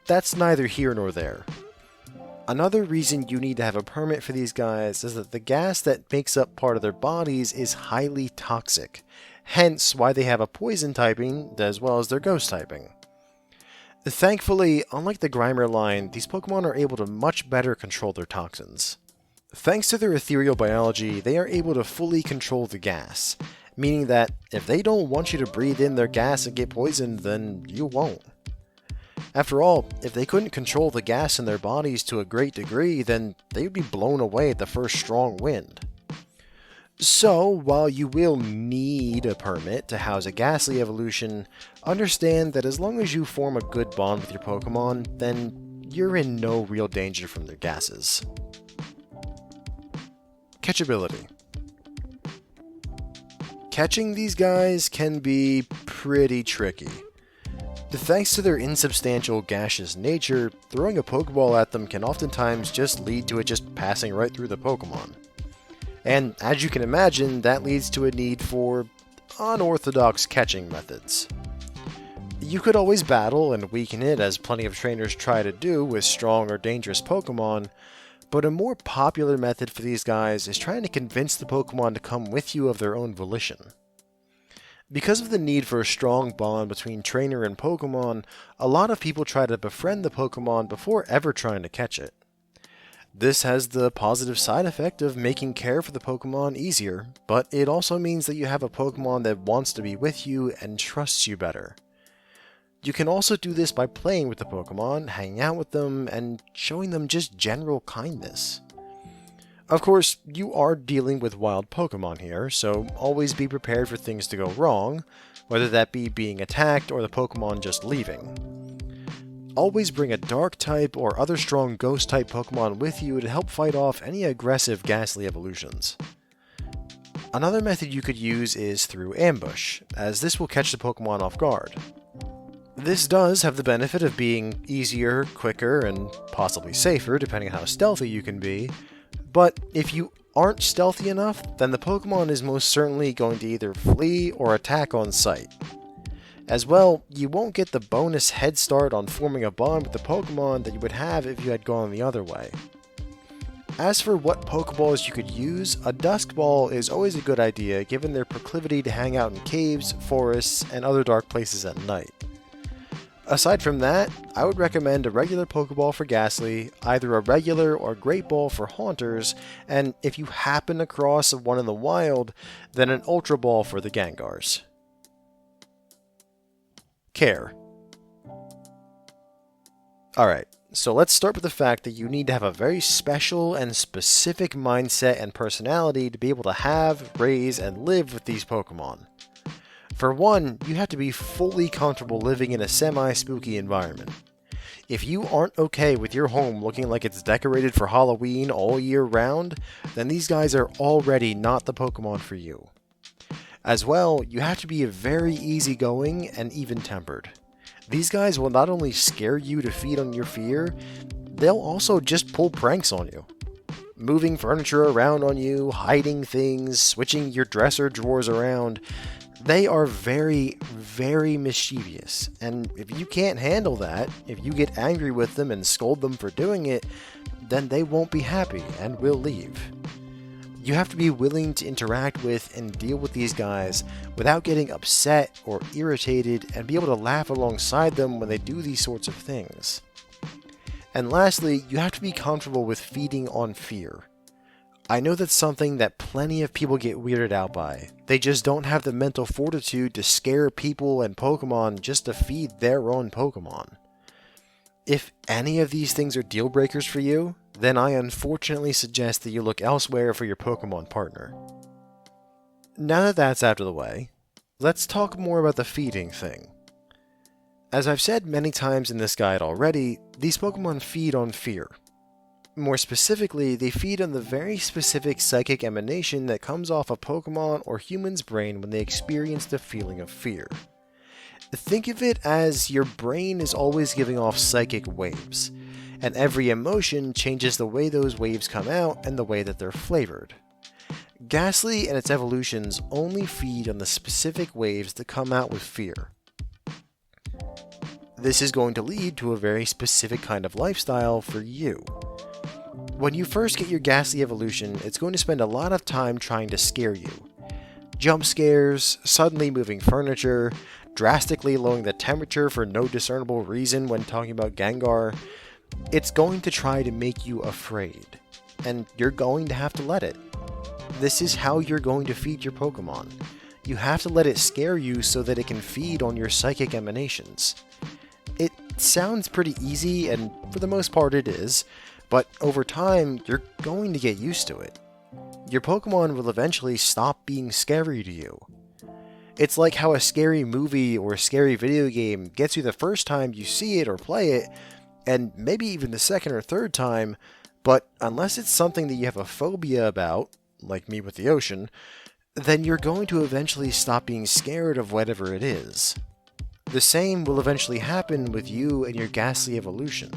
that's neither here nor there. Another reason you need to have a permit for these guys is that the gas that makes up part of their bodies is highly toxic, hence why they have a poison typing as well as their ghost typing. Thankfully, unlike the Grimer line, these Pokemon are able to much better control their toxins. Thanks to their ethereal biology, they are able to fully control the gas, meaning that if they don't want you to breathe in their gas and get poisoned, then you won't. After all, if they couldn't control the gas in their bodies to a great degree, then they would be blown away at the first strong wind. So, while you will need a permit to house a Ghastly evolution, understand that as long as you form a good bond with your Pokemon, then you're in no real danger from their gases. Catchability. Catching these guys can be pretty tricky. Thanks to their insubstantial gaseous nature, throwing a Pokeball at them can oftentimes just lead to it just passing right through the Pokemon. And as you can imagine, that leads to a need for unorthodox catching methods. You could always battle and weaken it, as plenty of trainers try to do with strong or dangerous Pokemon, but a more popular method for these guys is trying to convince the Pokemon to come with you of their own volition. Because of the need for a strong bond between trainer and Pokemon, a lot of people try to befriend the Pokemon before ever trying to catch it. This has the positive side effect of making care for the Pokemon easier, but it also means that you have a Pokemon that wants to be with you and trusts you better. You can also do this by playing with the Pokemon, hanging out with them, and showing them just general kindness. Of course, you are dealing with wild Pokemon here, so always be prepared for things to go wrong, whether that be being attacked or the Pokemon just leaving. Always bring a Dark-type or other strong Ghost-type Pokemon with you to help fight off any aggressive Ghastly evolutions. Another method you could use is through ambush, as this will catch the Pokemon off guard. This does have the benefit of being easier, quicker, and possibly safer, depending on how stealthy you can be, but if you aren't stealthy enough, then the Pokemon is most certainly going to either flee or attack on sight. As well, you won't get the bonus head start on forming a bond with the Pokemon that you would have if you had gone the other way. As for what Pokeballs you could use, a Dusk Ball is always a good idea given their proclivity to hang out in caves, forests, and other dark places at night. Aside from that, I would recommend a regular Pokeball for Ghastly, either a regular or Great Ball for Haunters, and if you happen across one in the wild, then an Ultra Ball for the Gengars. Care. Alright, so let's start with the fact that you need to have a very special and specific mindset and personality to be able to have, raise, and live with these Pokemon. For one, you have to be fully comfortable living in a semi-spooky environment. If you aren't okay with your home looking like it's decorated for Halloween all year round, then these guys are already not the Pokemon for you. As well, you have to be very easygoing and even-tempered. These guys will not only scare you to feed on your fear, they'll also just pull pranks on you. Moving furniture around on you, hiding things, switching your dresser drawers around. They are very, very mischievous, and if you can't handle that, if you get angry with them and scold them for doing it, then they won't be happy and will leave. You have to be willing to interact with and deal with these guys without getting upset or irritated and be able to laugh alongside them when they do these sorts of things. And lastly, you have to be comfortable with feeding on fear. I know that's something that plenty of people get weirded out by. They just don't have the mental fortitude to scare people and Pokemon just to feed their own Pokemon. If any of these things are deal breakers for you, then I unfortunately suggest that you look elsewhere for your Pokemon partner. Now that that's out of the way, let's talk more about the feeding thing. As I've said many times in this guide already, these Pokemon feed on fear. More specifically, they feed on the very specific psychic emanation that comes off a Pokemon or human's brain when they experience the feeling of fear. Think of it as your brain is always giving off psychic waves, and every emotion changes the way those waves come out and the way that they're flavored. Ghastly and its evolutions only feed on the specific waves that come out with fear. This is going to lead to a very specific kind of lifestyle for you. When you first get your Ghastly evolution, it's going to spend a lot of time trying to scare you. Jump scares, suddenly moving furniture, drastically lowering the temperature for no discernible reason when talking about Gengar. It's going to try to make you afraid, and you're going to have to let it. This is how you're going to feed your Pokemon. You have to let it scare you so that it can feed on your psychic emanations. It sounds pretty easy, and for the most part it is, but over time, you're going to get used to it. Your Pokemon will eventually stop being scary to you. It's like how a scary movie or a scary video game gets you the first time you see it or play it, and maybe even the second or third time, but unless it's something that you have a phobia about, like me with the ocean, then you're going to eventually stop being scared of whatever it is. The same will eventually happen with you and your Ghastly evolution.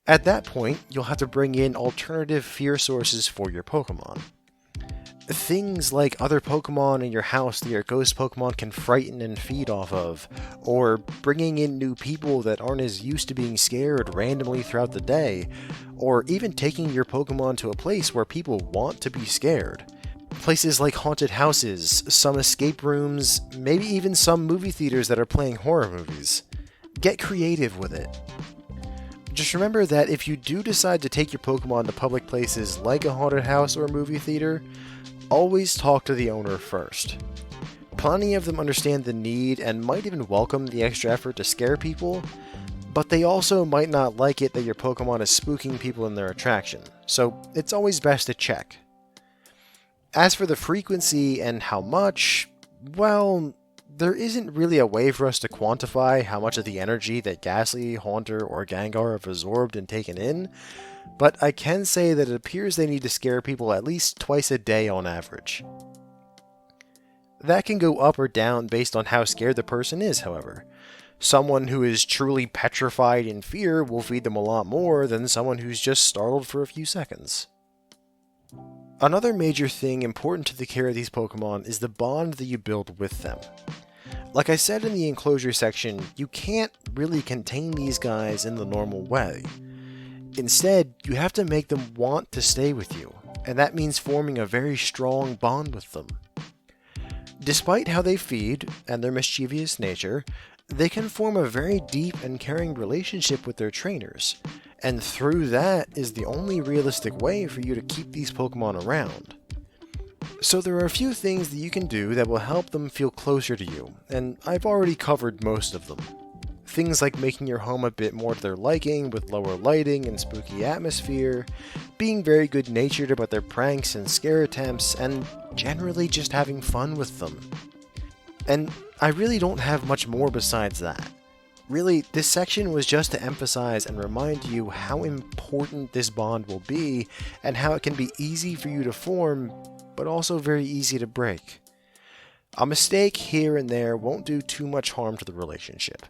At that point, you'll have to bring in alternative fear sources for your Pokemon. Things like other Pokemon in your house that your ghost Pokemon can frighten and feed off of, or bringing in new people that aren't as used to being scared randomly throughout the day, or even taking your Pokemon to a place where people want to be scared. Places like haunted houses, some escape rooms, maybe even some movie theaters that are playing horror movies. Get creative with it. Just remember that if you do decide to take your Pokemon to public places like a haunted house or a movie theater, always talk to the owner first. Plenty of them understand the need and might even welcome the extra effort to scare people, but they also might not like it that your Pokemon is spooking people in their attraction, so it's always best to check. As for the frequency and how much, well, there isn't really a way for us to quantify how much of the energy that Ghastly, Haunter, or Gengar have absorbed and taken in, but I can say that it appears they need to scare people at least twice a day on average. That can go up or down based on how scared the person is, however. Someone who is truly petrified in fear will feed them a lot more than someone who's just startled for a few seconds. Another major thing important to the care of these Pokemon is the bond that you build with them. Like I said in the enclosure section, you can't really contain these guys in the normal way. Instead, you have to make them want to stay with you, and that means forming a very strong bond with them. Despite how they feed and their mischievous nature, they can form a very deep and caring relationship with their trainers, and through that is the only realistic way for you to keep these Pokemon around. So there are a few things that you can do that will help them feel closer to you, and I've already covered most of them. Things like making your home a bit more to their liking with lower lighting and spooky atmosphere, being very good-natured about their pranks and scare attempts, and generally just having fun with them. And I really don't have much more besides that. Really, this section was just to emphasize and remind you how important this bond will be, and how it can be easy for you to form, but also very easy to break. A mistake here and there won't do too much harm to the relationship.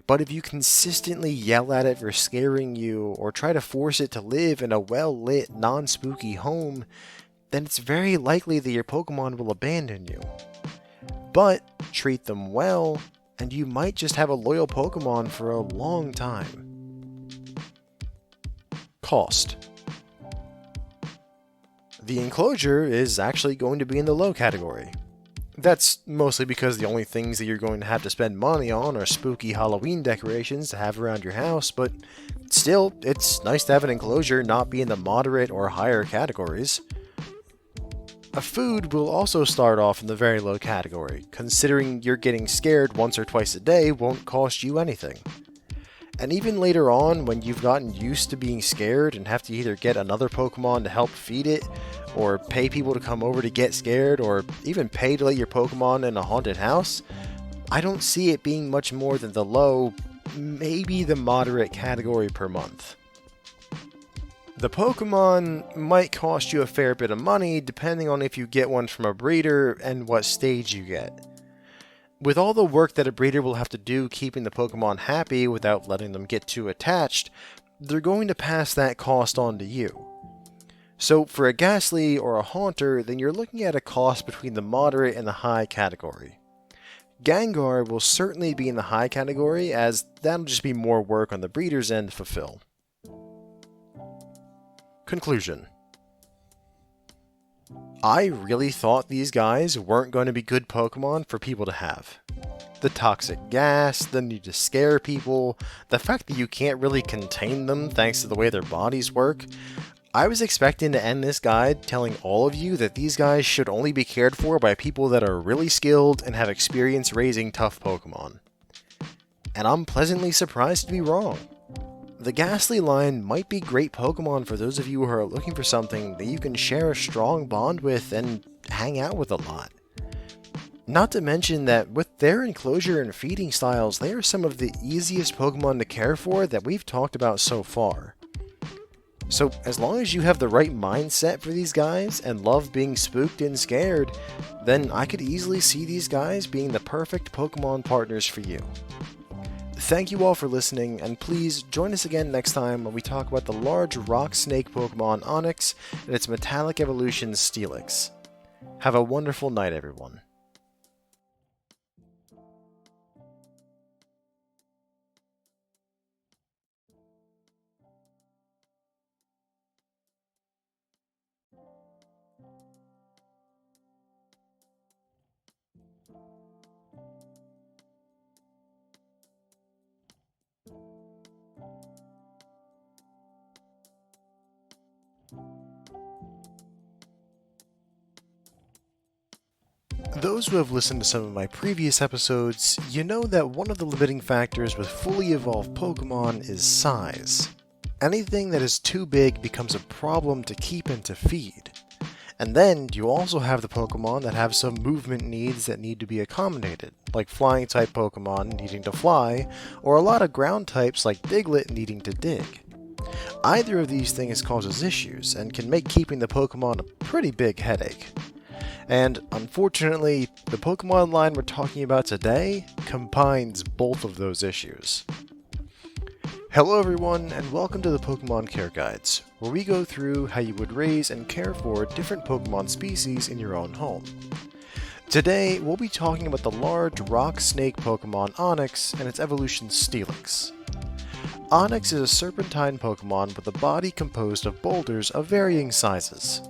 But if you consistently yell at it for scaring you, or try to force it to live in a well-lit, non-spooky home, then it's very likely that your Pokemon will abandon you. But treat them well, and you might just have a loyal Pokemon for a long time. Cost. The enclosure is actually going to be in the low category. That's mostly because the only things that you're going to have to spend money on are spooky Halloween decorations to have around your house, but still, it's nice to have an enclosure not be in the moderate or higher categories. A food will also start off in the very low category, considering you're getting scared once or twice a day won't cost you anything. And even later on, when you've gotten used to being scared and have to either get another Pokemon to help feed it, or pay people to come over to get scared, or even pay to let your Pokemon in a haunted house, I don't see it being much more than the low, maybe the moderate category per month. The Pokemon might cost you a fair bit of money depending on if you get one from a breeder and what stage you get. With all the work that a breeder will have to do keeping the Pokemon happy without letting them get too attached, they're going to pass that cost on to you. So for a Ghastly or a Haunter, then you're looking at a cost between the moderate and the high category. Gengar will certainly be in the high category, as that'll just be more work on the breeder's end to fulfill. Conclusion. I really thought these guys weren't going to be good Pokemon for people to have. The toxic gas, the need to scare people, the fact that you can't really contain them thanks to the way their bodies work. I was expecting to end this guide telling all of you that these guys should only be cared for by people that are really skilled and have experience raising tough Pokemon. And I'm pleasantly surprised to be wrong. The Ghastly line might be great Pokemon for those of you who are looking for something that you can share a strong bond with and hang out with a lot. Not to mention that with their enclosure and feeding styles, they are some of the easiest Pokemon to care for that we've talked about so far. So as long as you have the right mindset for these guys and love being spooked and scared, then I could easily see these guys being the perfect Pokemon partners for you. Thank you all for listening, and please join us again next time when we talk about the large rock snake Pokemon Onix and its metallic evolution Steelix. Have a wonderful night, everyone. Those who have listened to some of my previous episodes, you know that one of the limiting factors with fully evolved Pokemon is size. Anything that is too big becomes a problem to keep and to feed. And then you also have the Pokemon that have some movement needs that need to be accommodated, like flying type Pokemon needing to fly, or a lot of ground types like Diglett needing to dig. Either of these things causes issues and can make keeping the Pokemon a pretty big headache. And unfortunately, the Pokemon line we're talking about today combines both of those issues. Hello everyone, and welcome to the Pokemon Care Guides, where we go through how you would raise and care for different Pokemon species in your own home. Today, we'll be talking about the large rock snake Pokemon Onix and its evolution Steelix. Onix is a serpentine Pokemon with a body composed of boulders of varying sizes.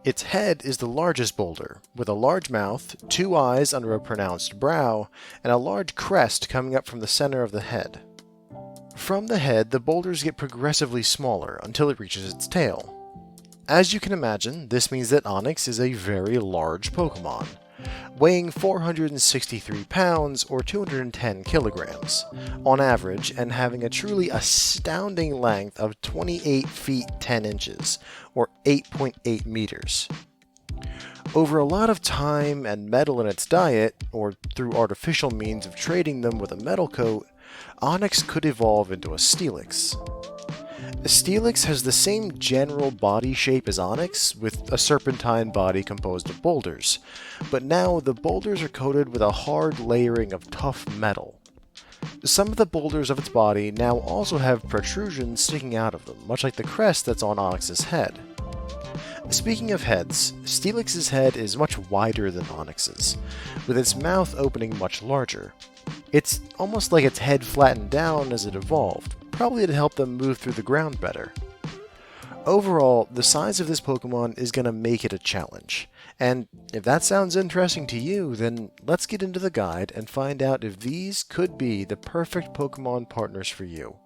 Its head is the largest boulder, with a large mouth, 2 eyes under a pronounced brow, and a large crest coming up from the center of the head. From the head, the boulders get progressively smaller until it reaches its tail. As you can imagine, this means that Onix is a very large Pokemon, weighing 463 pounds or 210 kilograms on average, and having a truly astounding length of 28 feet 10 inches or 8.8 meters. Over a lot of time and metal in its diet, or through artificial means of trading them with a metal coat, Onix could evolve into a Steelix. Steelix has the same general body shape as Onix, with a serpentine body composed of boulders, but now the boulders are coated with a hard layering of tough metal. Some of the boulders of its body now also have protrusions sticking out of them, much like the crest that's on Onix's head. Speaking of heads, Steelix's head is much wider than Onix's, with its mouth opening much larger. It's almost like its head flattened down as it evolved, probably to help them move through the ground better. Overall, the size of this Pokemon is going to make it a challenge, and if that sounds interesting to you, then let's get into the guide and find out if these could be the perfect Pokemon partners for you.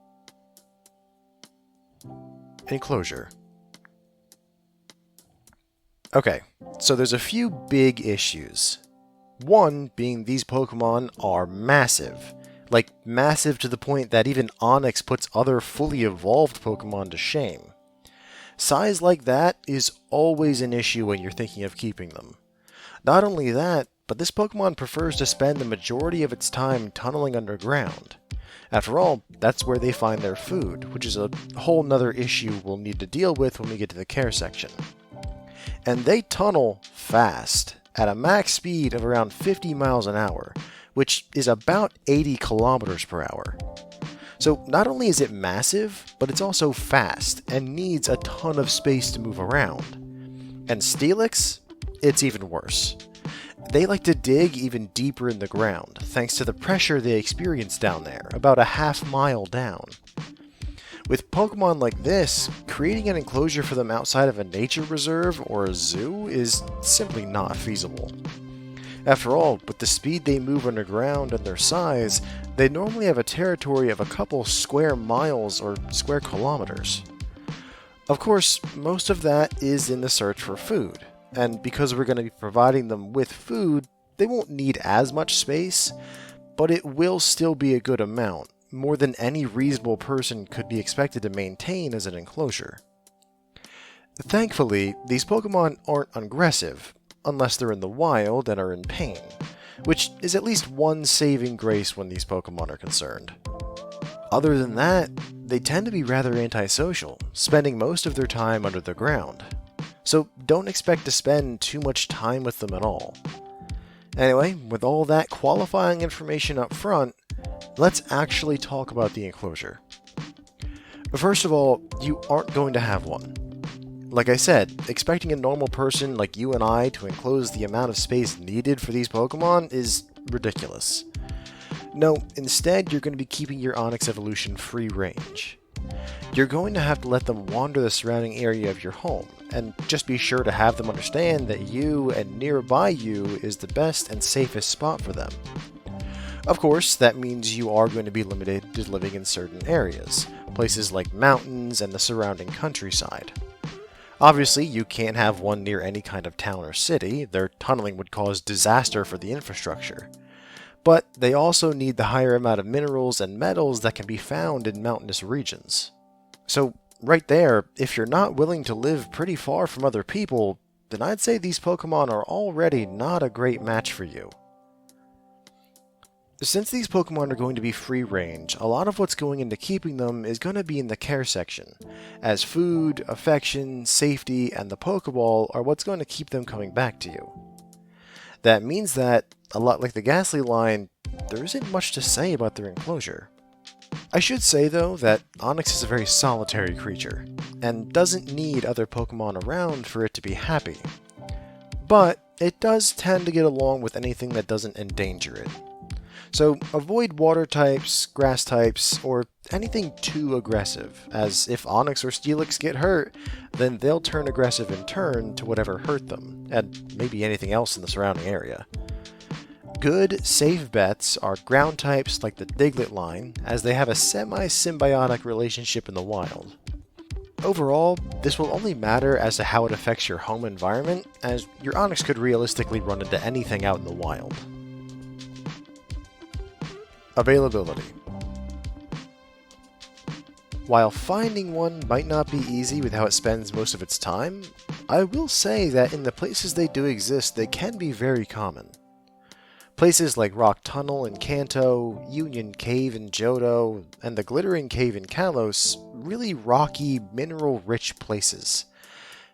Enclosure. Okay, so there's a few big issues. One being these Pokemon are massive, Like, massive to the point that even Onyx puts other fully evolved Pokemon to shame. Size like that is always an issue when you're thinking of keeping them. Not only that, but this Pokemon prefers to spend the majority of its time tunneling underground. After all, that's where they find their food, which is a whole nother issue we'll need to deal with when we get to the care section. And they tunnel fast, at a max speed of around 50 miles an hour, which is about 80 kilometers per hour. So not only is it massive, but it's also fast and needs a ton of space to move around. And Steelix? It's even worse. They like to dig even deeper in the ground, thanks to the pressure they experience down there, about a half-mile down. With Pokemon like this, creating an enclosure for them outside of a nature reserve or a zoo is simply not feasible. After all, with the speed they move underground and their size, they normally have a territory of a couple square miles or square kilometers. Of course, most of that is in the search for food, and because we're going to be providing them with food, they won't need as much space, but it will still be a good amount, more than any reasonable person could be expected to maintain as an enclosure. Thankfully, these Pokemon aren't aggressive, unless they're in the wild and are in pain, which is at least one saving grace when these Pokemon are concerned. Other than that, they tend to be rather antisocial, spending most of their time under the ground. So don't expect to spend too much time with them at all. Anyway, with all that qualifying information up front, let's actually talk about the enclosure. First of all, you aren't going to have one. Like I said, expecting a normal person like you and I to enclose the amount of space needed for these Pokemon is ridiculous. No, instead you're going to be keeping your Onix evolution free range. You're going to have to let them wander the surrounding area of your home, and just be sure to have them understand that you and nearby you is the best and safest spot for them. Of course, that means you are going to be limited to living in certain areas, places like mountains and the surrounding countryside. Obviously, you can't have one near any kind of town or city, their tunneling would cause disaster for the infrastructure. But they also need the higher amount of minerals and metals that can be found in mountainous regions. So, right there, if you're not willing to live pretty far from other people, then I'd say these Pokemon are already not a great match for you. Since these Pokemon are going to be free range, a lot of what's going into keeping them is going to be in the care section, as food, affection, safety, and the Pokeball are what's going to keep them coming back to you. That means that, a lot like the Ghastly line, there isn't much to say about their enclosure. I should say though that Onix is a very solitary creature, and doesn't need other Pokemon around for it to be happy. But it does tend to get along with anything that doesn't endanger it. So avoid water types, grass types, or anything too aggressive, as if Onix or Steelix get hurt, then they'll turn aggressive in turn to whatever hurt them, and maybe anything else in the surrounding area. Good, safe bets are ground types like the Diglett line, as they have a semi-symbiotic relationship in the wild. Overall, this will only matter as to how it affects your home environment, as your Onix could realistically run into anything out in the wild. Availability. While finding one might not be easy with how it spends most of its time, I will say that in the places they do exist, they can be very common. Places like Rock Tunnel in Kanto, Union Cave in Johto, and the Glittering Cave in Kalos, really rocky, mineral-rich places.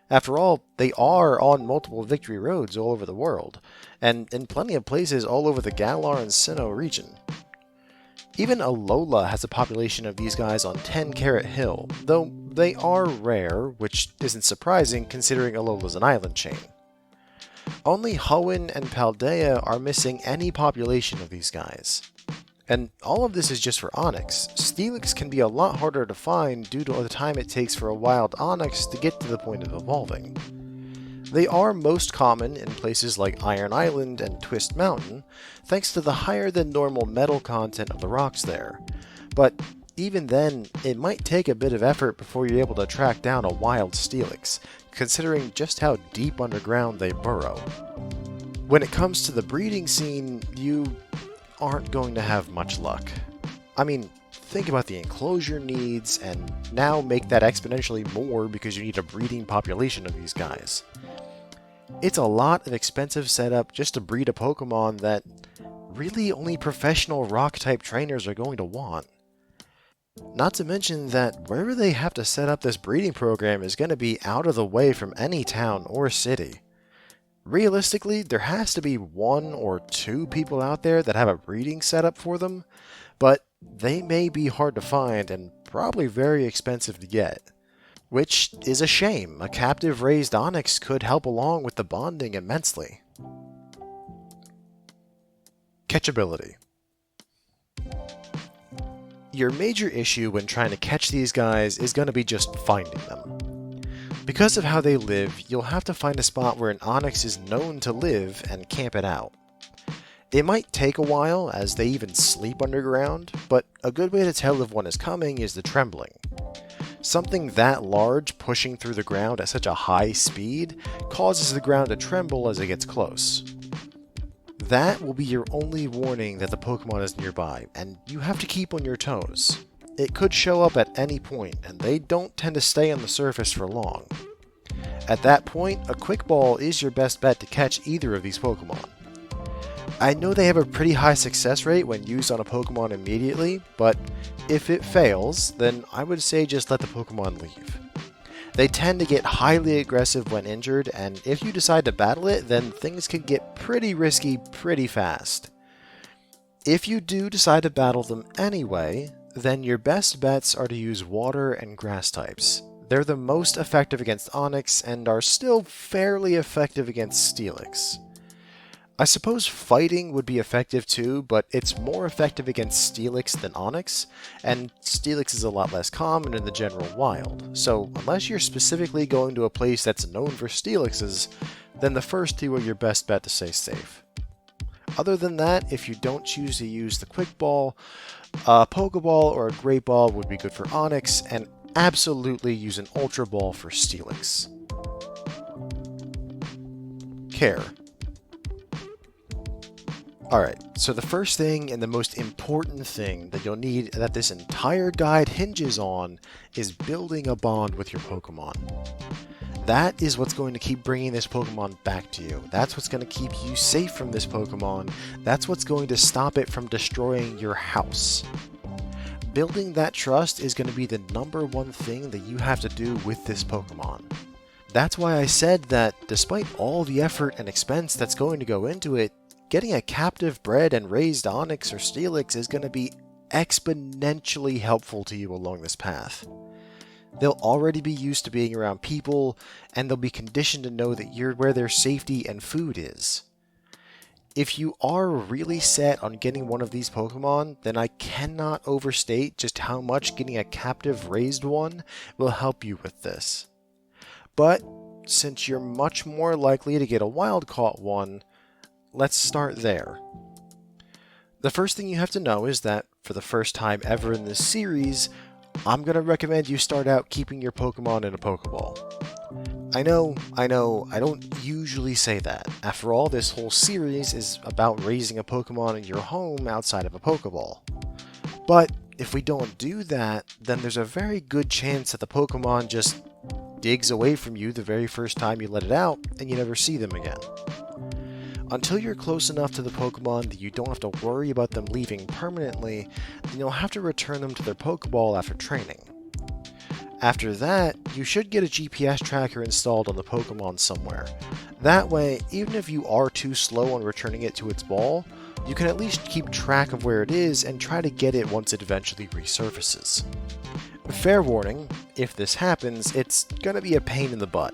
After all, they are on multiple victory roads all over the world, and in plenty of places all over the Galar and Sinnoh region. Even Alola has a population of these guys on 10 Carat Hill, though they are rare, which isn't surprising considering Alola's an island chain. Only Hoenn and Paldea are missing any population of these guys. And all of this is just for Onix. Steelix can be a lot harder to find due to the time it takes for a wild Onix to get to the point of evolving. They are most common in places like Iron Island and Twist Mountain, thanks to the higher than normal metal content of the rocks there. But even then, it might take a bit of effort before you're able to track down a wild Steelix, considering just how deep underground they burrow. When it comes to the breeding scene, you aren't going to have much luck. I mean, think about the enclosure needs, and now make that exponentially more because you need a breeding population of these guys. It's a lot of expensive setup just to breed a Pokemon that really only professional rock-type trainers are going to want. Not to mention that wherever they have to set up this breeding program is going to be out of the way from any town or city. Realistically, there has to be 1 or 2 people out there that have a breeding setup for them, but they may be hard to find and probably very expensive to get. Which is a shame. A captive raised Onix could help along with the bonding immensely. Catchability. Your major issue when trying to catch these guys is going to be just finding them. Because of how they live, you'll have to find a spot where an Onix is known to live and camp it out. It might take a while, as they even sleep underground, but a good way to tell if one is coming is the trembling. Something that large pushing through the ground at such a high speed causes the ground to tremble as it gets close. That will be your only warning that the Pokemon is nearby, and you have to keep on your toes. It could show up at any point, and they don't tend to stay on the surface for long. At that point, a Quick Ball is your best bet to catch either of these Pokemon. I know they have a pretty high success rate when used on a Pokemon immediately, but if it fails, then I would say just let the Pokemon leave. They tend to get highly aggressive when injured, and if you decide to battle it, then things can get pretty risky pretty fast. If you do decide to battle them anyway, then your best bets are to use water and grass types. They're the most effective against Onix and are still fairly effective against Steelix. I suppose fighting would be effective too, but it's more effective against Steelix than Onix, and Steelix is a lot less common in the general wild, so unless you're specifically going to a place that's known for Steelixes, then the first 2 are your best bet to stay safe. Other than that, if you don't choose to use the Quick Ball, a Pokeball or a Great Ball would be good for Onix, and absolutely use an Ultra Ball for Steelix. Care. Alright, so the first thing and the most important thing that you'll need that this entire guide hinges on is building a bond with your Pokemon. That is what's going to keep bringing this Pokemon back to you. That's what's going to keep you safe from this Pokemon. That's what's going to stop it from destroying your house. Building that trust is going to be the #1 thing that you have to do with this Pokemon. That's why I said that despite all the effort and expense that's going to go into it, getting a captive bred and raised Onix or Steelix is going to be exponentially helpful to you along this path. They'll already be used to being around people, and they'll be conditioned to know that you're where their safety and food is. If you are really set on getting one of these Pokemon, then I cannot overstate just how much getting a captive raised one will help you with this. But since you're much more likely to get a wild caught one, let's start there. The first thing you have to know is that for the first time ever in this series, I'm going to recommend you start out keeping your Pokemon in a Pokeball. I know, I don't usually say that. After all, this whole series is about raising a Pokemon in your home outside of a Pokeball. But if we don't do that, then there's a very good chance that the Pokemon just digs away from you the very first time you let it out, and you never see them again. Until you're close enough to the Pokemon that you don't have to worry about them leaving permanently, then you'll have to return them to their Pokeball after training. After that, you should get a GPS tracker installed on the Pokemon somewhere. That way, even if you are too slow on returning it to its ball, you can at least keep track of where it is and try to get it once it eventually resurfaces. Fair warning, if this happens, it's gonna be a pain in the butt.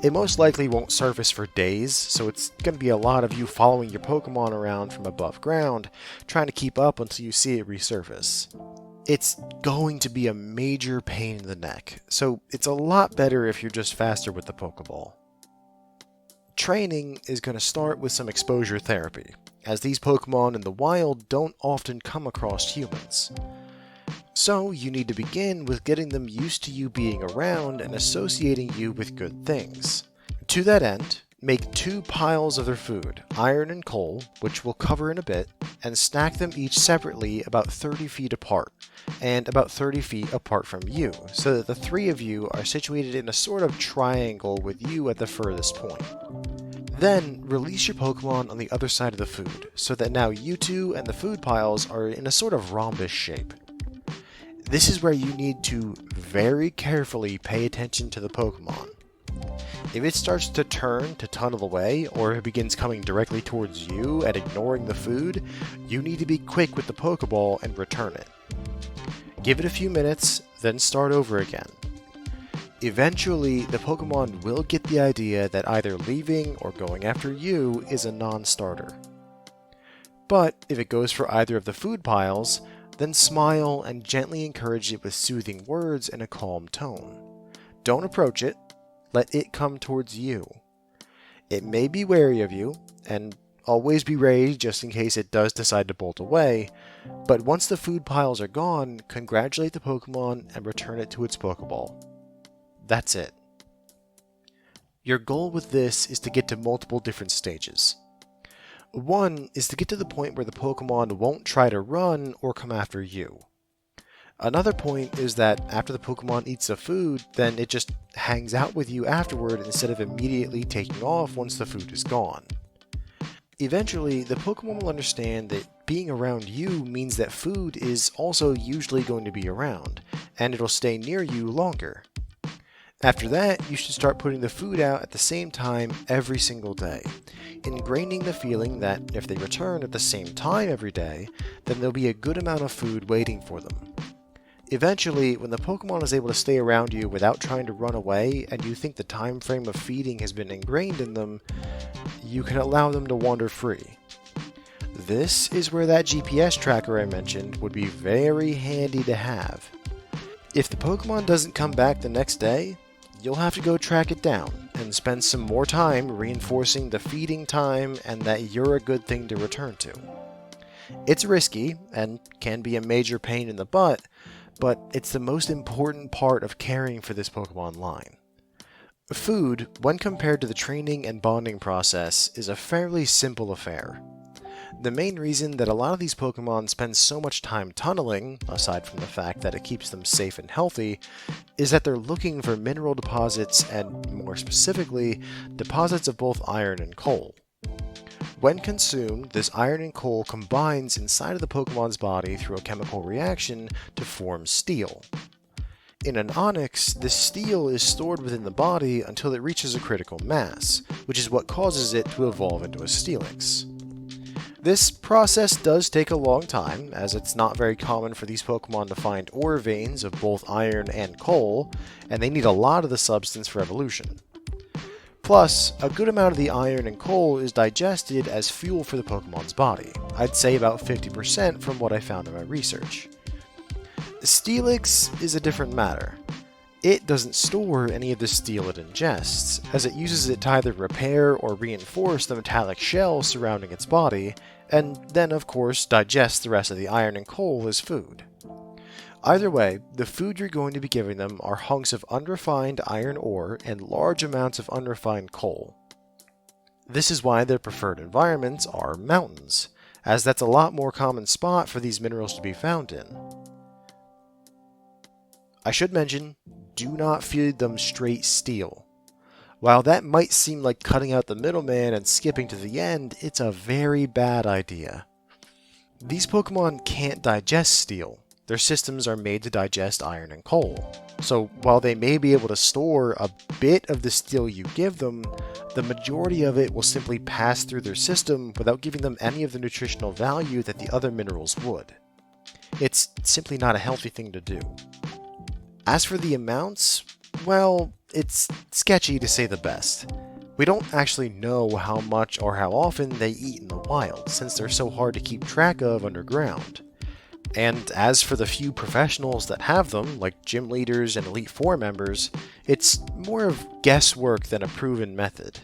It most likely won't surface for days, so it's going to be a lot of you following your Pokemon around from above ground, trying to keep up until you see it resurface. It's going to be a major pain in the neck, so it's a lot better if you're just faster with the Pokeball. Training is going to start with some exposure therapy, as these Pokemon in the wild don't often come across humans. So you need to begin with getting them used to you being around and associating you with good things. To that end, Make 2 piles of their food, iron and coal, which we'll cover in a bit, and stack them each separately about 30 feet apart, and about 30 feet apart from you, so that the 3 of you are situated in a sort of triangle with you at the furthest point. Then, release your Pokemon on the other side of the food, so that now you two and the food piles are in a sort of rhombus shape. This is where you need to very carefully pay attention to the Pokemon. If it starts to turn to tunnel away, or if it begins coming directly towards you and ignoring the food, you need to be quick with the Pokeball and return it. Give it a few minutes, then start over again. Eventually, the Pokemon will get the idea that either leaving or going after you is a non-starter. But if it goes for either of the food piles, then smile and gently encourage it with soothing words and a calm tone. Don't approach it. Let it come towards you. It may be wary of you, and always be ready just in case it does decide to bolt away, but once the food piles are gone, congratulate the Pokemon and return it to its Pokeball. That's it. Your goal with this is to get to multiple different stages. One is to get to the point where the Pokemon won't try to run or come after you. Another point is that after the Pokemon eats the food, then it just hangs out with you afterward instead of immediately taking off once the food is gone. Eventually, the Pokemon will understand that being around you means that food is also usually going to be around, and it'll stay near you longer. After that, you should start putting the food out at the same time every single day, ingraining the feeling that if they return at the same time every day, then there'll be a good amount of food waiting for them. Eventually, when the Pokemon is able to stay around you without trying to run away, and you think the time frame of feeding has been ingrained in them, you can allow them to wander free. This is where that GPS tracker I mentioned would be very handy to have. If the Pokemon doesn't come back the next day, you'll have to go track it down, and spend some more time reinforcing the feeding time and that you're a good thing to return to. It's risky, and can be a major pain in the butt, but it's the most important part of caring for this Pokemon line. Food, when compared to the training and bonding process, is a fairly simple affair. The main reason that a lot of these Pokemon spend so much time tunneling, aside from the fact that it keeps them safe and healthy, is that they're looking for mineral deposits and, more specifically, deposits of both iron and coal. When consumed, this iron and coal combines inside of the Pokemon's body through a chemical reaction to form steel. In an Onix, this steel is stored within the body until it reaches a critical mass, which is what causes it to evolve into a Steelix. This process does take a long time, as it's not very common for these Pokemon to find ore veins of both iron and coal, and they need a lot of the substance for evolution. Plus, a good amount of the iron and coal is digested as fuel for the Pokemon's body. I'd say about 50% from what I found in my research. Steelix is a different matter. It doesn't store any of the steel it ingests, as it uses it to either repair or reinforce the metallic shell surrounding its body, and then of course digests the rest of the iron and coal as food. Either way, the food you're going to be giving them are hunks of unrefined iron ore and large amounts of unrefined coal. This is why their preferred environments are mountains, as that's a lot more common spot for these minerals to be found in. I should mention, do not feed them straight steel. While that might seem like cutting out the middleman and skipping to the end, it's a very bad idea. These Pokemon can't digest steel. Their systems are made to digest iron and coal. So while they may be able to store a bit of the steel you give them, the majority of it will simply pass through their system without giving them any of the nutritional value that the other minerals would. It's simply not a healthy thing to do. As for the amounts, well, it's sketchy to say the best. We don't actually know how much or how often they eat in the wild, since they're so hard to keep track of underground. And as for the few professionals that have them, like gym leaders and Elite Four members, it's more of guesswork than a proven method.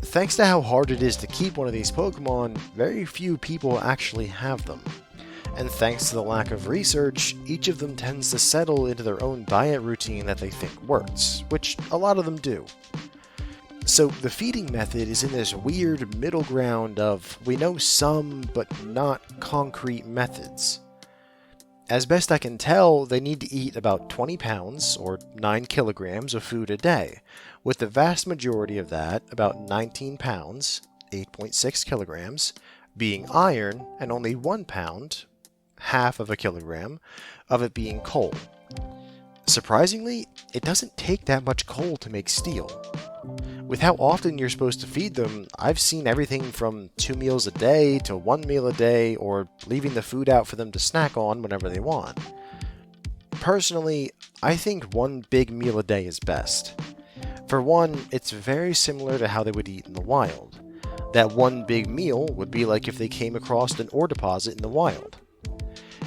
Thanks to how hard it is to keep one of these Pokemon, very few people actually have them. And thanks to the lack of research, each of them tends to settle into their own diet routine that they think works, which a lot of them do. So the feeding method is in this weird middle ground of we know some but not concrete methods. As best I can tell, they need to eat about 20 pounds, or 9 kilograms, of food a day, with the vast majority of that, about 19 pounds, 8.6 kilograms, being iron, and only 1 pound, half of a kilogram, of it being coal. Surprisingly, it doesn't take that much coal to make steel. With how often you're supposed to feed them, I've seen everything from 2 meals a day to 1 meal a day, or leaving the food out for them to snack on whenever they want. Personally, I think 1 big meal a day is best. For one, it's very similar to how they would eat in the wild. That 1 big meal would be like if they came across an ore deposit in the wild.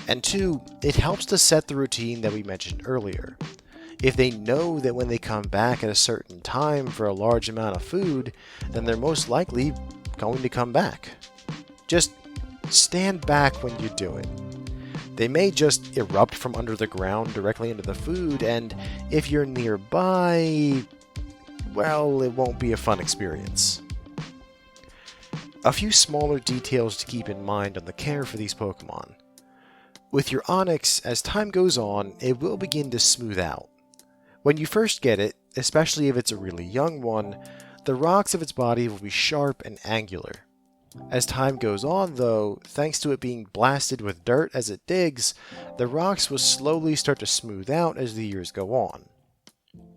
And 2, it helps to set the routine that we mentioned earlier. If they know that when they come back at a certain time for a large amount of food, then they're most likely going to come back. Just stand back when you do it. They may just erupt from under the ground directly into the food, and if you're nearby, well, it won't be a fun experience. A few smaller details to keep in mind on the care for these Pokemon. With your Onyx, as time goes on, it will begin to smooth out. When you first get it, especially if it's a really young one, the rocks of its body will be sharp and angular. As time goes on, though, thanks to it being blasted with dirt as it digs, the rocks will slowly start to smooth out as the years go on.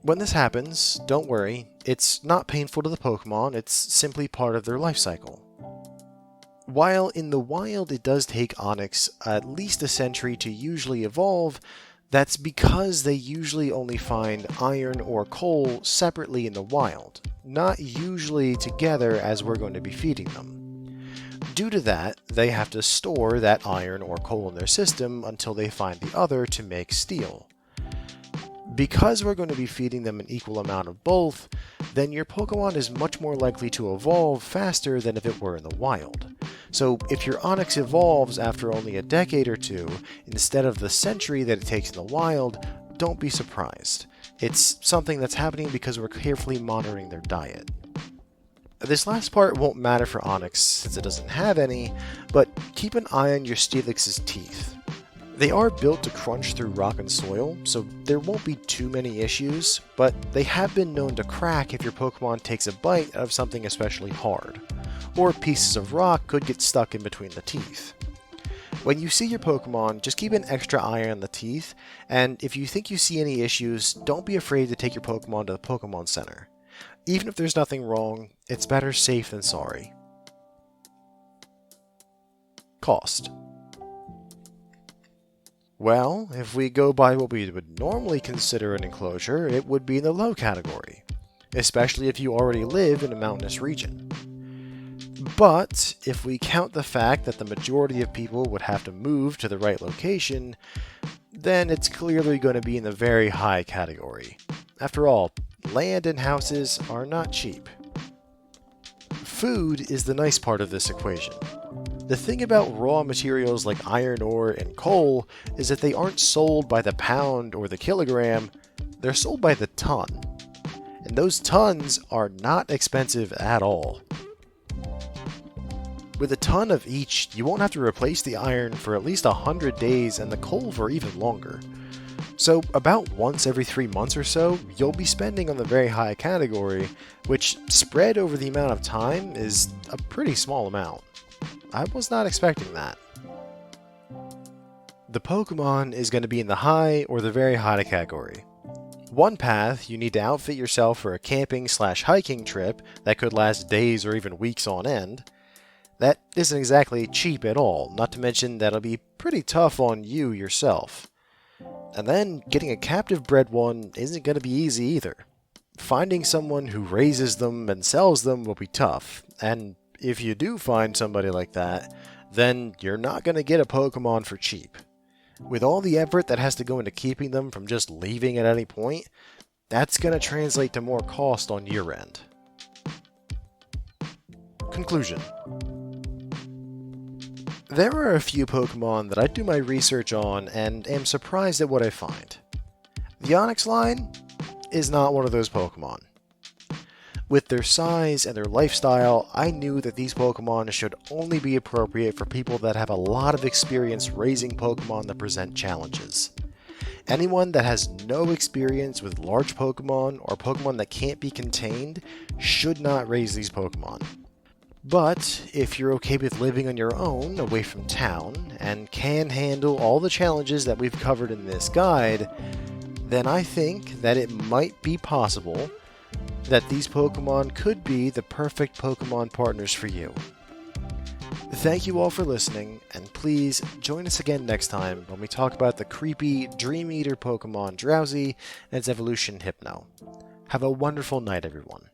When this happens, don't worry, it's not painful to the Pokemon, it's simply part of their life cycle. While in the wild it does take Onyx at least a century to usually evolve, that's because they usually only find iron or coal separately in the wild, not usually together as we're going to be feeding them. Due to that, they have to store that iron or coal in their system until they find the other to make steel. Because we're going to be feeding them an equal amount of both, then your Pokemon is much more likely to evolve faster than if it were in the wild. So if your Onyx evolves after only a decade or two, instead of the century that it takes in the wild, don't be surprised. It's something that's happening because we're carefully monitoring their diet. This last part won't matter for Onyx since it doesn't have any, but keep an eye on your Steelix's teeth. They are built to crunch through rock and soil, so there won't be too many issues, but they have been known to crack if your Pokemon takes a bite out of something especially hard, or pieces of rock could get stuck in between the teeth. When you see your Pokemon, just keep an extra eye on the teeth, and if you think you see any issues, don't be afraid to take your Pokemon to the Pokemon Center. Even if there's nothing wrong, it's better safe than sorry. Cost. Well, if we go by what we would normally consider an enclosure, it would be in the low category, especially if you already live in a mountainous region. But if we count the fact that the majority of people would have to move to the right location, then it's clearly going to be in the very high category. After all, land and houses are not cheap. Food is the nice part of this equation. The thing about raw materials like iron ore and coal is that they aren't sold by the pound or the kilogram, they're sold by the ton. And those tons are not expensive at all. With a ton of each, you won't have to replace the iron for at least 100 days and the coal for even longer. So about once every 3 months or so, you'll be spending on the very high category, which spread over the amount of time is a pretty small amount. I was not expecting that. The Pokemon is going to be in the high or the very high category. One path, you need to outfit yourself for a camping/hiking trip that could last days or even weeks on end. That isn't exactly cheap at all, not to mention that it'll be pretty tough on you yourself. And then, getting a captive bred one isn't going to be easy either. Finding someone who raises them and sells them will be tough, and if you do find somebody like that, then you're not going to get a Pokemon for cheap. With all the effort that has to go into keeping them from just leaving at any point, that's going to translate to more cost on your end. Conclusion. There are a few Pokemon that I do my research on and am surprised at what I find. The Onix line is not one of those Pokemon. With their size and their lifestyle, I knew that these Pokemon should only be appropriate for people that have a lot of experience raising Pokemon that present challenges. Anyone that has no experience with large Pokemon or Pokemon that can't be contained should not raise these Pokemon. But if you're okay with living on your own away from town and can handle all the challenges that we've covered in this guide, then I think that it might be possible that these Pokemon could be the perfect Pokemon partners for you. Thank you all for listening, and please join us again next time when we talk about the creepy Dream Eater Pokemon Drowsy and its evolution Hypno. Have a wonderful night, everyone.